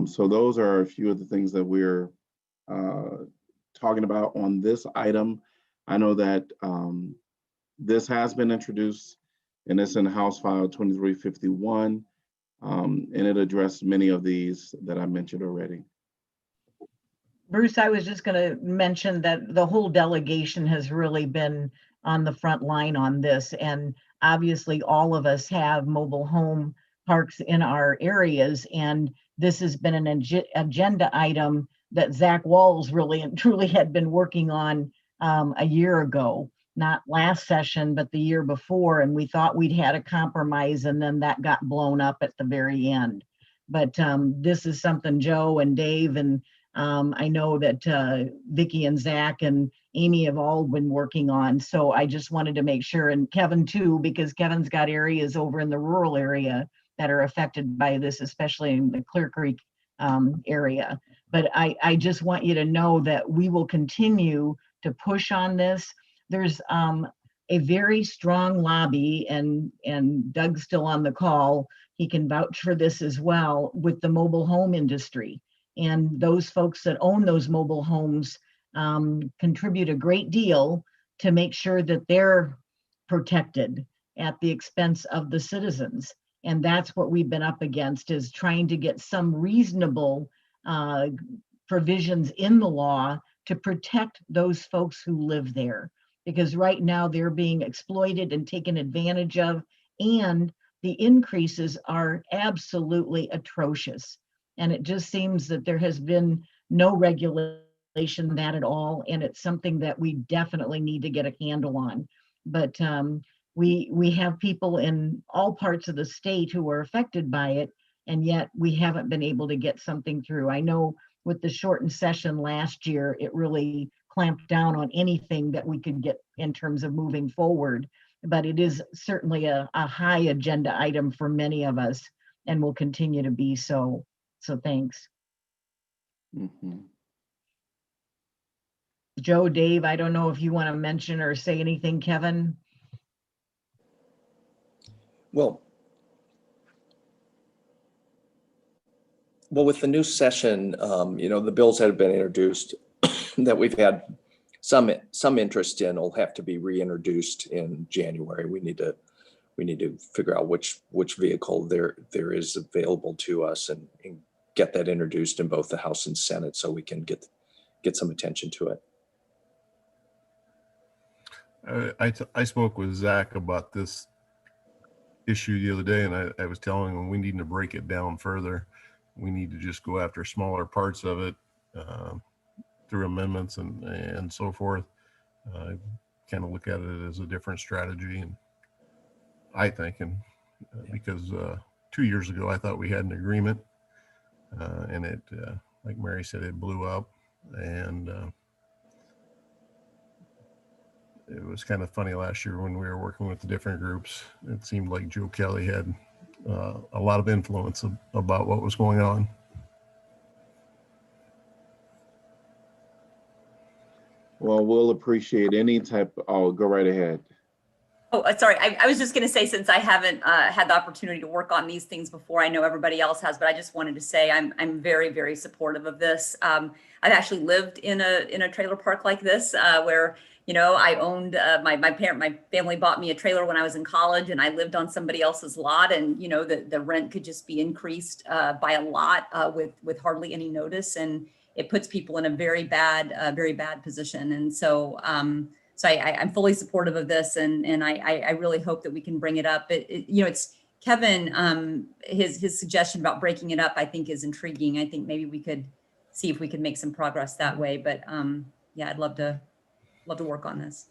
So those are a few of the things that we're talking about on this item. I know that this has been introduced and it's in House File 2351, and it addressed many of these that I mentioned already. Bruce, I was just going to mention that the whole delegation has really been on the front line on this. And obviously all of us have mobile home parks in our areas. And this has been an agenda item that Zach Walls really and truly had been working on a year ago, not last session, but the year before. And we thought we'd had a compromise and then that got blown up at the very end. But this is something Joe and Dave and I know that Vicki and Zach and Amy have all been working on. So I just wanted to make sure, and Kevin too, because Kevin's got areas over in the rural area that are affected by this, especially in the Clear Creek area. But I just want you to know that we will continue to push on this. There's a very strong lobby, and Doug's still on the call. He can vouch for this as well with the mobile home industry. And those folks that own those mobile homes contribute a great deal to make sure that they're protected at the expense of the citizens. And that's what we've been up against, is trying to get some reasonable provisions in the law to protect those folks who live there. Because right now they're being exploited and taken advantage of, and the increases are absolutely atrocious. And it just seems that there has been no regulation that at all. And it's something that we definitely need to get a handle on. But we have people in all parts of the state who are affected by it, and yet we haven't been able to get something through. I know with the shortened session last year, it really clamped down on anything that we could get in terms of moving forward. But it is certainly a high agenda item for many of us and will continue to be so. So thanks. Mm-hmm. Joe, Dave, I don't know if you want to mention or say anything, Kevin. Well, with the new session, the bills that have been introduced that we've had some interest in will have to be reintroduced in January. We need to figure out which vehicle there is available to us and get that introduced in both the House and Senate so we can get some attention to it. I spoke with Zach about this issue the other day, and I was telling him we need to break it down further. We need to just go after smaller parts of it through amendments and so forth. Kind of look at it as a different strategy, and I think, because 2 years ago I thought we had an agreement, and it, like Mary said, it blew up, and it was kind of funny last year when we were working with the different groups. It seemed like Joe Kelly had a lot of influence about what was going on. Well, we'll appreciate any type. Oh, go right ahead. Oh, sorry. I was just going to say, since I haven't had the opportunity to work on these things before, I know everybody else has, but I just wanted to say I'm very, very supportive of this. I've actually lived in a trailer park like this, where, you know, I owned my family bought me a trailer when I was in college, and I lived on somebody else's lot, and you know the rent could just be increased by a lot with hardly any notice, and it puts people in a very bad position. And so. So I'm fully supportive of this, and I really hope that we can bring it up. You know, it's Kevin, his suggestion about breaking it up, I think is intriguing. I think maybe we could see if we could make some progress that way. But yeah, I'd love to work on this.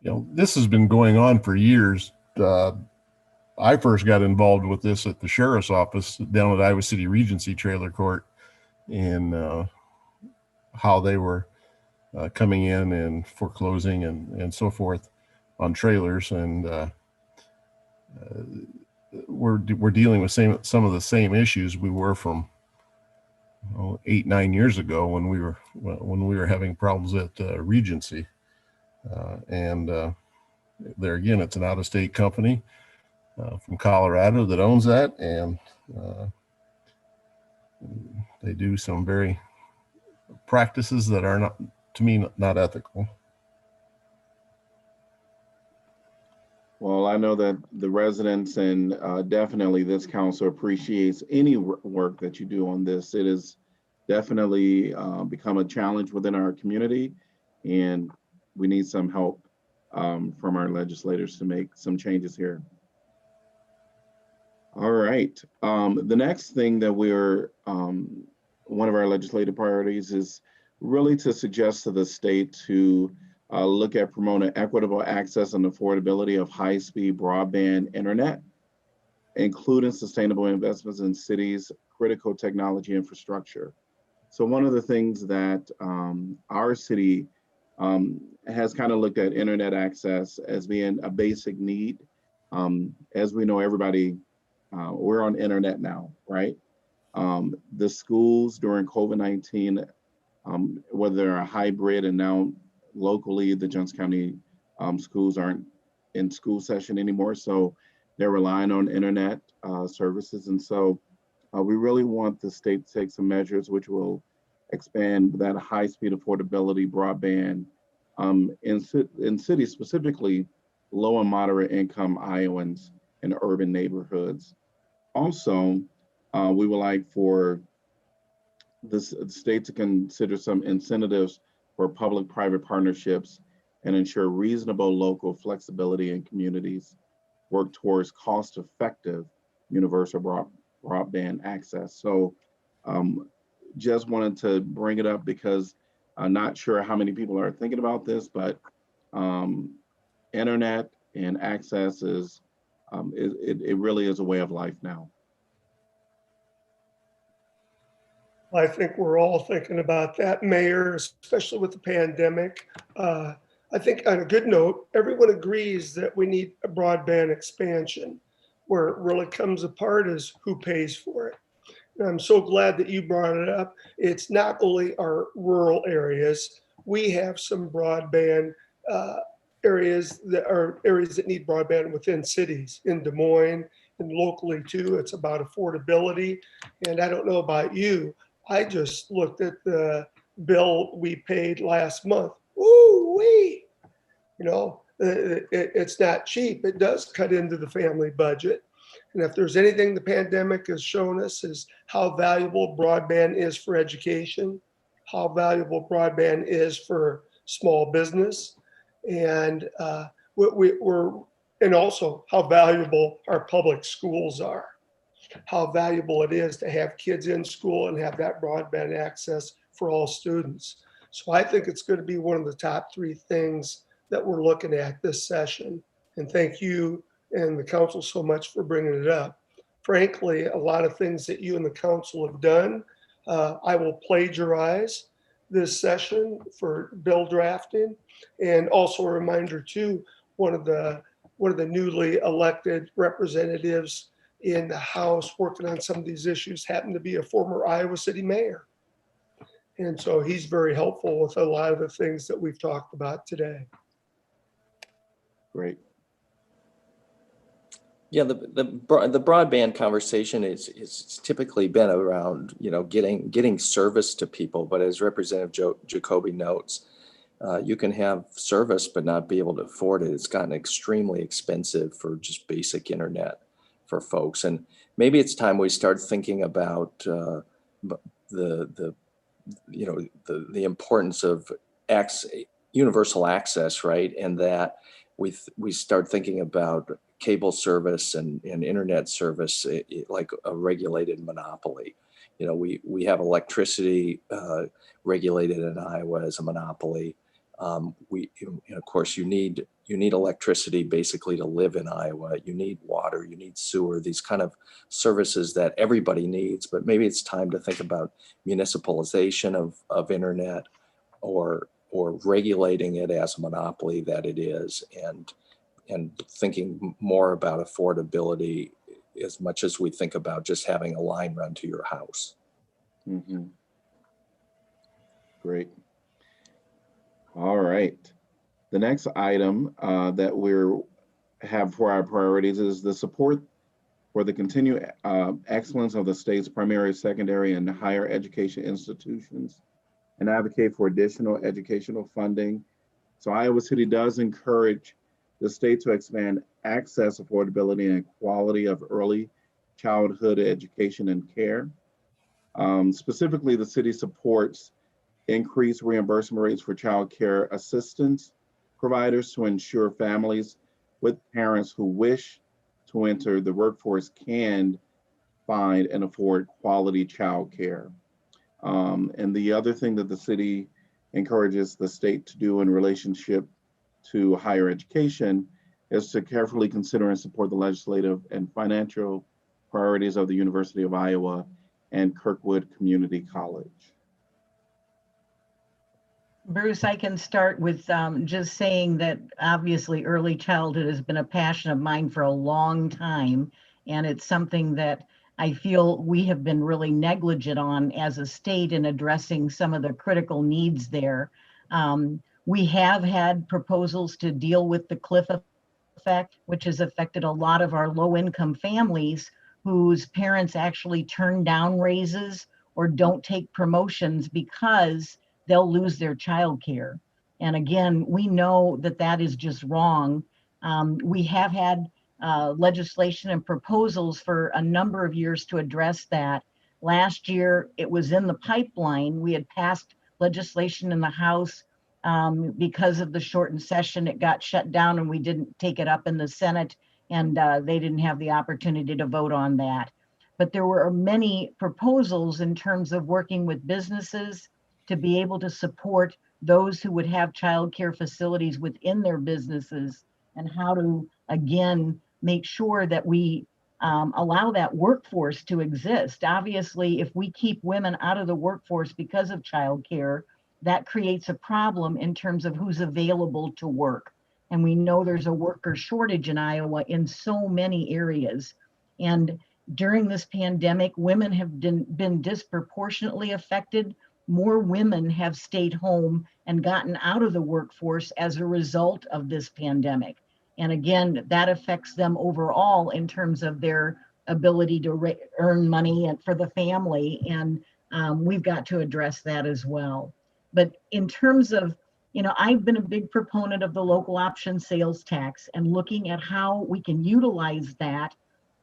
You know, this has been going on for years. I first got involved with this at the sheriff's office down at Iowa City Regency Trailer Court, and how they were coming in and foreclosing and so forth on trailers, and we're dealing with some of the same issues we were from 8-9 years ago when we were having problems at Regency, and there again, it's an out-of-state company from Colorado that owns that, and they do some very practices that are not, to me, not ethical. Well, I know that the residents and definitely this council appreciates any work that you do on this. It has definitely become a challenge within our community, and we need some help from our legislators to make some changes here. All right. The next thing that we're, one of our legislative priorities is really to suggest to the state to look at promoting equitable access and affordability of high-speed broadband internet, including sustainable investments in cities' critical technology infrastructure. So one of the things that our city has kind of looked at internet access as being a basic need. As we know, everybody, we're on internet now, right? The schools during COVID-19, whether they're a hybrid, and now locally, the Johnson County schools aren't in school session anymore, so they're relying on internet services. And so we really want the state to take some measures which will expand that high-speed affordability broadband in cities, specifically low and moderate income Iowans in urban neighborhoods. Also, we would like for the state to consider some incentives for public-private partnerships and ensure reasonable local flexibility in communities work towards cost-effective universal broadband access. So just wanted to bring it up because I'm not sure how many people are thinking about this, but internet and access is, it really is a way of life now. I think we're all thinking about that, Mayor, especially with the pandemic. I think on a good note, everyone agrees that we need a broadband expansion. Where it really comes apart is who pays for it. And I'm so glad that you brought it up. It's not only our rural areas. We have some broadband areas that need broadband within cities, in Des Moines and locally too. It's about affordability. And I don't know about you, I just looked at the bill we paid last month. Ooh-wee! You know, it's not cheap. It does cut into the family budget. And if there's anything the pandemic has shown us is how valuable broadband is for education, how valuable broadband is for small business, and and also how valuable our public schools are. How valuable it is to have kids in school and have that broadband access for all students. So I think it's going to be one of the top 3 things that we're looking at this session. And thank you and the council so much for bringing it up. Frankly, a lot of things that you and the council have done, I will plagiarize this session for bill drafting. And also a reminder too, one of the newly elected representatives in the House working on some of these issues happened to be a former Iowa City mayor. And so he's very helpful with a lot of the things that we've talked about today. Great. Yeah, the broadband conversation is typically been around, getting service to people. But as Representative Jacoby notes, you can have service but not be able to afford it. It's gotten extremely expensive for just basic internet for folks. And maybe it's time we start thinking about the importance of universal access, right? And that we start thinking about cable service and internet service like a regulated monopoly. We have electricity regulated in Iowa as a monopoly. Of course, you need electricity basically to live in Iowa. You need water, you need sewer, these kind of services that everybody needs. But maybe it's time to think about municipalization of internet, or regulating it as a monopoly that it is, and thinking more about affordability as much as we think about just having a line run to your house. Mm-hmm. Great. All right. The next item that we have for our priorities is the support for the continued excellence of the state's primary, secondary, and higher education institutions, and advocate for additional educational funding. So Iowa City does encourage the state to expand access, affordability, and quality of early childhood education and care. Specifically, the city supports increased reimbursement rates for child care assistance providers to ensure families with parents who wish to enter the workforce can find and afford quality child care. And the other thing that the city encourages the state to do in relationship to higher education is to carefully consider and support the legislative and financial priorities of the University of Iowa and Kirkwood Community College. Bruce, I can start with just saying that obviously early childhood has been a passion of mine for a long time. And it's something that I feel we have been really negligent on as a state in addressing some of the critical needs there. We have had proposals to deal with the cliff effect, which has affected a lot of our low-income families whose parents actually turn down raises or don't take promotions because they'll lose their childcare. And again, we know that that is just wrong. We have had legislation and proposals for a number of years to address that. Last year, it was in the pipeline. We had passed legislation in the House. Because of the shortened session, it got shut down and we didn't take it up in the Senate, and they didn't have the opportunity to vote on that. But there were many proposals in terms of working with businesses to be able to support those who would have childcare facilities within their businesses, and how to, again, make sure that we allow that workforce to exist. Obviously, if we keep women out of the workforce because of childcare, that creates a problem in terms of who's available to work. And we know there's a worker shortage in Iowa in so many areas. And during this pandemic, women have been disproportionately affected. More women have stayed home and gotten out of the workforce as a result of this pandemic. And again, that affects them overall in terms of their ability to earn money and for the family. And we've got to address that as well. But in terms of, I've been a big proponent of the local option sales tax and looking at how we can utilize that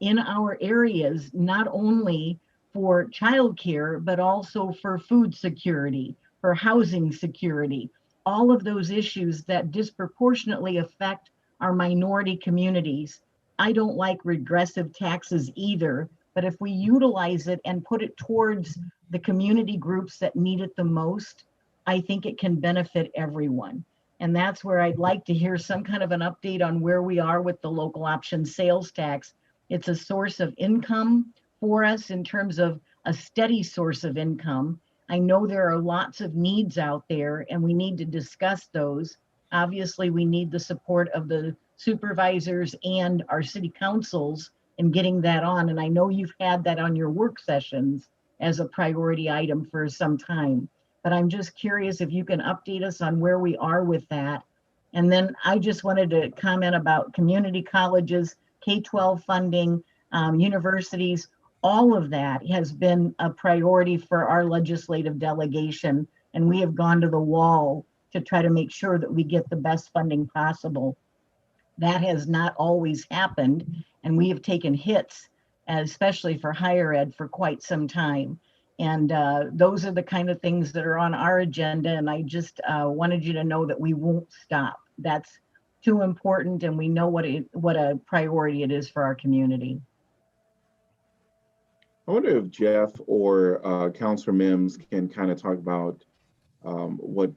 in our areas, not only for childcare, but also for food security, for housing security, all of those issues that disproportionately affect our minority communities. I don't like regressive taxes either, but if we utilize it and put it towards the community groups that need it the most, I think it can benefit everyone. And that's where I'd like to hear some kind of an update on where we are with the local option sales tax. It's a source of income for us in terms of a steady source of income. I know there are lots of needs out there and we need to discuss those. Obviously, we need the support of the supervisors and our city councils in getting that on. And I know you've had that on your work sessions as a priority item for some time. But I'm just curious if you can update us on where we are with that. And then I just wanted to comment about community colleges. K-12 funding, universities, all of that has been a priority for our legislative delegation. And we have gone to the wall to try to make sure that we get the best funding possible. That has not always happened, and we have taken hits, especially for higher ed, for quite some time. And those are the kind of things that are on our agenda, and I just wanted you to know that we won't stop. That's too important, and we know what a priority it is for our community. I wonder if Jeff or Councilor Mims can kind of talk about what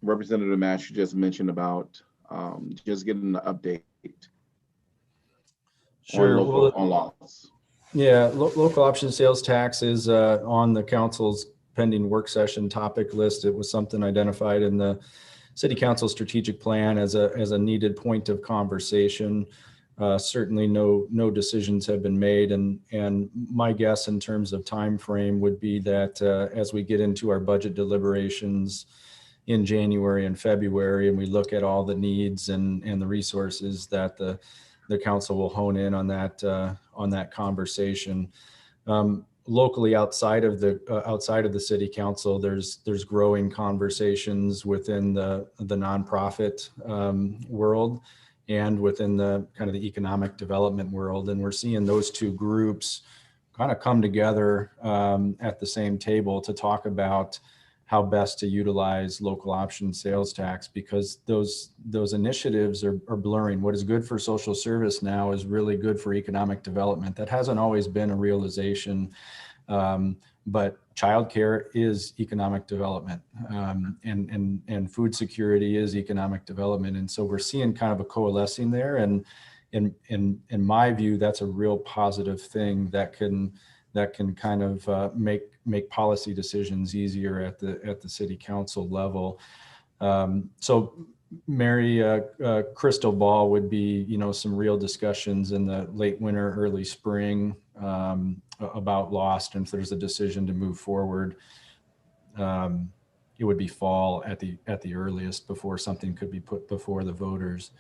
Representative Masher just mentioned about just getting an update Sure. on laws. Yeah, local option sales tax is on the council's pending work session topic list. It was something identified in the city council strategic plan as a needed point of conversation. Certainly no decisions have been made, and my guess in terms of time frame would be that as we get into our budget deliberations in January and February, and we look at all the needs and the resources, that the council will hone in on that conversation. Locally, outside of the city council, there's growing conversations within the nonprofit world and within the kind of the economic development world, and we're seeing those two groups kind of come together at the same table to talk about how best to utilize local option sales tax, because those initiatives are blurring. What is good for social service now is really good for economic development. That hasn't always been a realization, but childcare is economic development, and food security is economic development. And so we're seeing kind of a coalescing there. And in my view, that's a real positive thing that can kind of make policy decisions easier at the city council level. So Mary, crystal ball would be, some real discussions in the late winter, early spring about lost. And if there's a decision to move forward, it would be fall at the earliest before something could be put before the voters.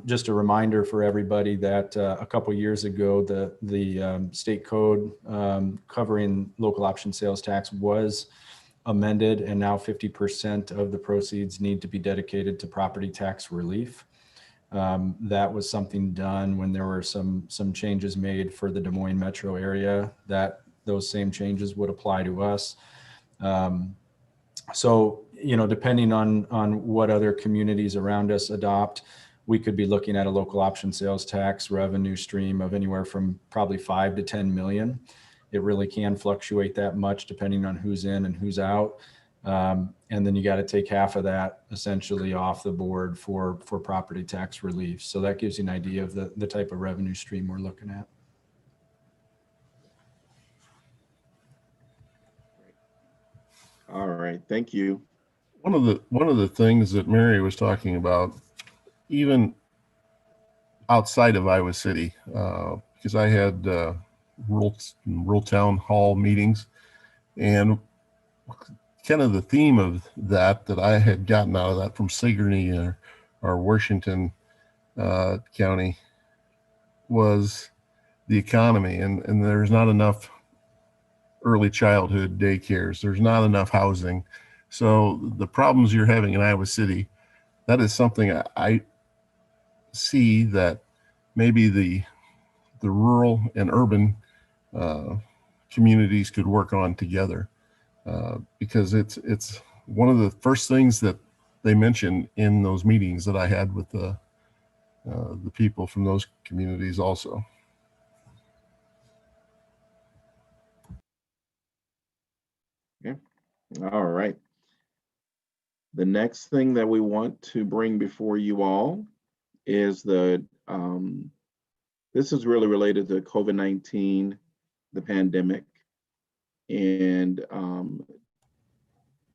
Just a reminder for everybody that a couple years ago, the state code covering local option sales tax was amended, and now 50% of the proceeds need to be dedicated to property tax relief. That was something done when there were some changes made for the Des Moines metro area, that those same changes would apply to us. So, depending on what other communities around us adopt, we could be looking at a local option sales tax revenue stream of anywhere from probably 5 to 10 million. It really can fluctuate that much depending on who's in and who's out. And then you got to take half of that essentially off the board for property tax relief. So that gives you an idea of the type of revenue stream we're looking at. All right, thank you. One of the things that Mary was talking about, even outside of Iowa City, because I had rural town hall meetings, and kind of the theme of that I had gotten out of that from Sigourney or Washington County was the economy, and there's not enough early childhood daycares. There's not enough housing. So the problems you're having in Iowa City, that is something I see that maybe the rural and urban communities could work on together, because it's one of the first things that they mentioned in those meetings that I had with the people from those communities also. Okay. All right. The next thing that we want to bring before you all is this is really related to COVID-19, the pandemic. And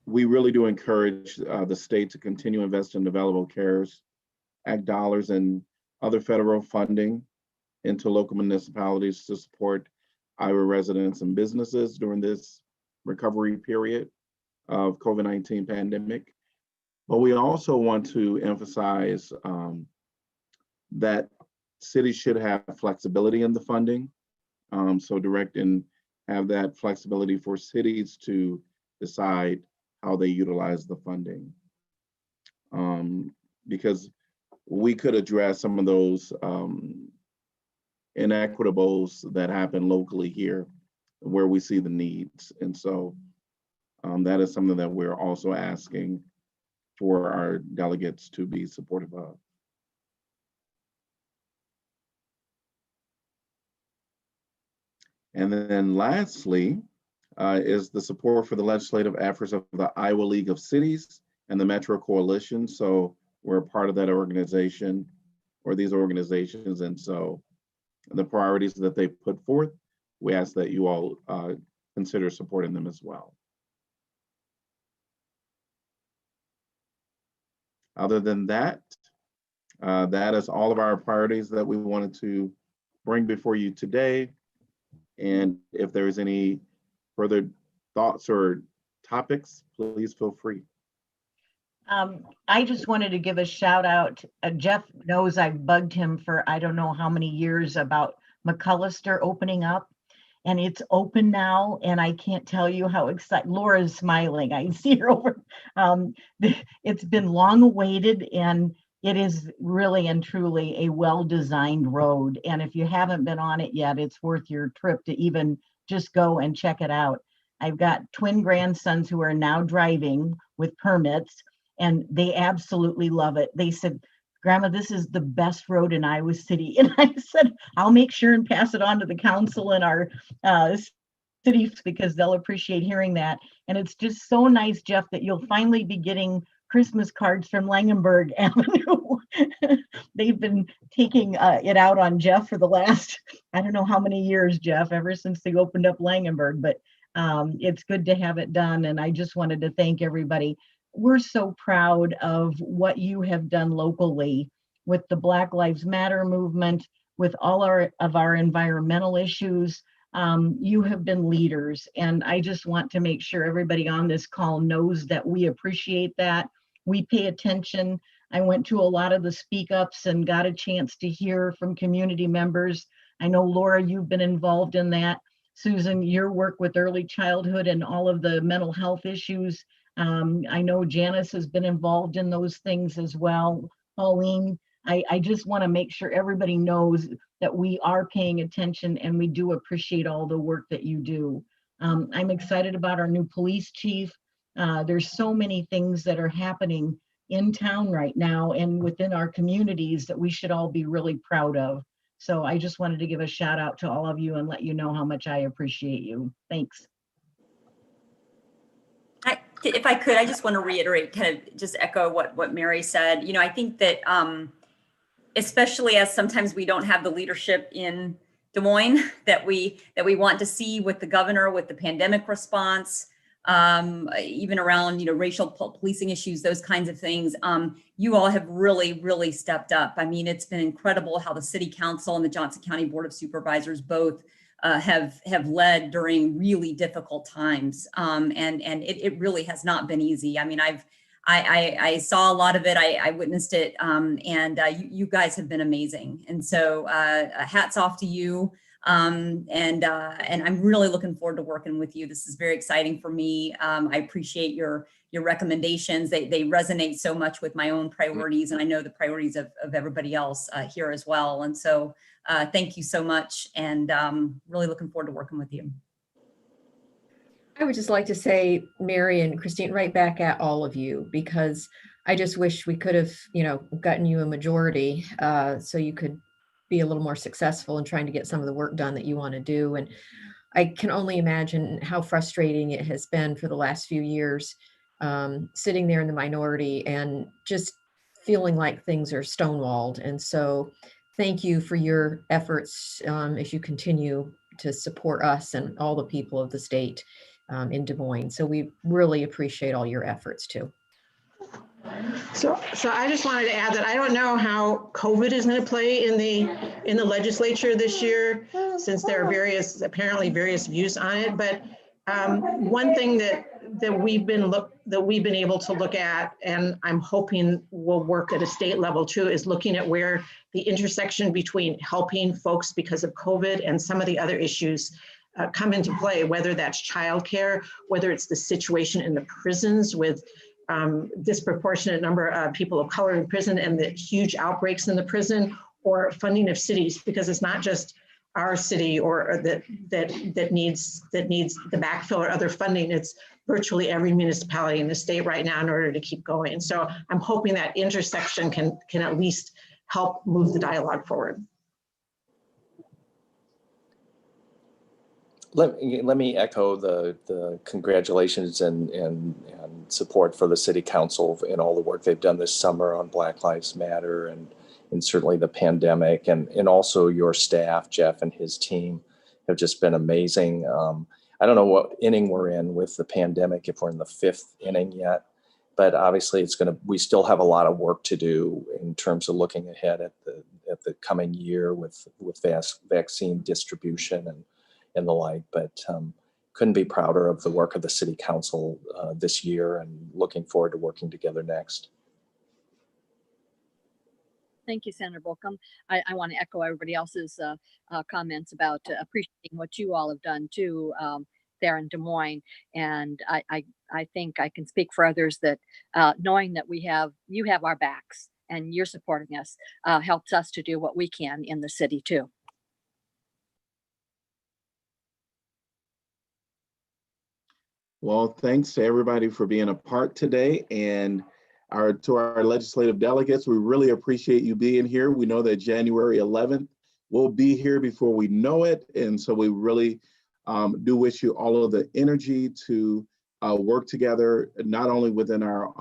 we really do encourage the state to continue investing in Available CARES Act dollars and other federal funding into local municipalities to support Iowa residents and businesses during this recovery period of COVID-19 pandemic. But we also want to emphasize that cities should have flexibility in the funding. So direct and have that flexibility for cities to decide how they utilize the funding. Because we could address some of those inequitables that happen locally here where we see the needs. And so that is something that we're also asking for our delegates to be supportive of. And then lastly, is the support for the legislative efforts of the Iowa League of Cities and the Metro Coalition. So we're a part of that organization or these organizations. And so the priorities that they put forth, we ask that you all consider supporting them as well. Other than that, that is all of our priorities that we wanted to bring before you today. And if there's any further thoughts or topics, please feel free. I just wanted to give a shout out. Jeff knows I've bugged him for I don't know how many years about McCullister opening up, and it's open now. And I can't tell you how excited. Laura's smiling. I see her over. It's been long awaited, and it is really and truly a well-designed road. And if you haven't been on it yet, it's worth your trip to even just go and check it out. I've got twin grandsons who are now driving with permits, and they absolutely love it. They said, "Grandma, this is the best road in Iowa City." And I said, "I'll make sure and pass it on to the council and our city because they'll appreciate hearing that." And it's just so nice, Jeff, that you'll finally be getting Christmas cards from Langenberg Avenue. They've been taking it out on Jeff for the last, I don't know how many years, Jeff, ever since they opened up Langenberg, but it's good to have it done. And I just wanted to thank everybody. We're so proud of what you have done locally with the Black Lives Matter movement, with all of our environmental issues. You have been leaders, and I just want to make sure everybody on this call knows that we appreciate that. We pay attention. I went to a lot of the speak ups and got a chance to hear from community members. I know, Laura, you've been involved in that. Susan, your work with early childhood and all of the mental health issues. I know Janice has been involved in those things as well. Pauline, I just want to make sure everybody knows that we are paying attention and we do appreciate all the work that you do. I'm excited about our new police chief. There's so many things that are happening in town right now and within our communities that we should all be really proud of. So I just wanted to give a shout out to all of you and let you know how much I appreciate you. Thanks. If I could, I just want to reiterate, kind of just echo what Mary said. You know, I think that especially as sometimes we don't have the leadership in Des Moines that we want to see with the governor, with the pandemic response, even around, you know, racial policing issues, those kinds of things. You all have really stepped up. I mean, it's been incredible how the City Council and the Johnson County Board of Supervisors both have led during really difficult times. And it really has not been easy. I mean, I saw a lot of it. I witnessed it. And you guys have been amazing. And so hats off to you. And I'm really looking forward to working with you. This is very exciting for me. I appreciate your recommendations. They resonate so much with my own priorities, and I know the priorities of everybody else here as well. And so thank you so much, and really looking forward to working with you. I would just like to say, Mary and Christine, right back at all of you, because I just wish we could have, you know, gotten you a majority so you could be a little more successful in trying to get some of the work done that you want to do. And I can only imagine how frustrating it has been for the last few years, sitting there in the minority and just feeling like things are stonewalled. And so thank you for your efforts as you continue to support us and all the people of the state in Des Moines. So we really appreciate all your efforts too. So I just wanted to add that I don't know how COVID is going to play in the legislature this year, since there are apparently various views on it. But one thing that that we've been able to look at, and I'm hoping will work at a state level too, is looking at where the intersection between helping folks because of COVID and some of the other issues come into play, whether that's childcare, whether it's the situation in the prisons with disproportionate number of people of color in prison and the huge outbreaks in the prison, or funding of cities, because it's not just our city or that needs the backfill or other funding. It's virtually every municipality in the state right now in order to keep going. So I'm hoping that intersection can at least help move the dialogue forward. Let me echo the congratulations and support for the city council and all the work they've done this summer on Black Lives Matter and certainly the pandemic, and also your staff, Jeff and his team have just been amazing. I don't know what inning we're in with the pandemic, if we're in the 5th inning yet, but obviously we still have a lot of work to do in terms of looking ahead at the coming year with vaccine distribution and the like, but couldn't be prouder of the work of the city council this year, and looking forward to working together next. Thank you, Senator Bolcom. I want to echo everybody else's comments about appreciating what you all have done too there in Des Moines. And I think I can speak for others that knowing that you have our backs and you're supporting us helps us to do what we can in the city too. Well, thanks to everybody for being a part today, and to our legislative delegates, we really appreciate you being here. We know that January 11th will be here before we know it, and so we really do wish you all of the energy to work together, not only within our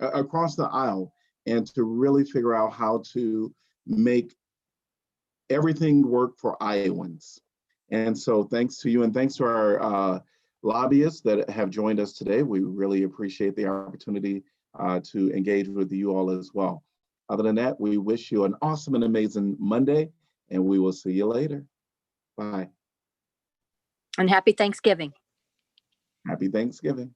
across the aisle, and to really figure out how to make everything work for Iowans. And so thanks to you, and thanks to our lobbyists that have joined us today. We really appreciate the opportunity to engage with you all as well. Other than that, we wish you an awesome and amazing Monday, and we will see you later. Bye. And happy Thanksgiving. Happy Thanksgiving.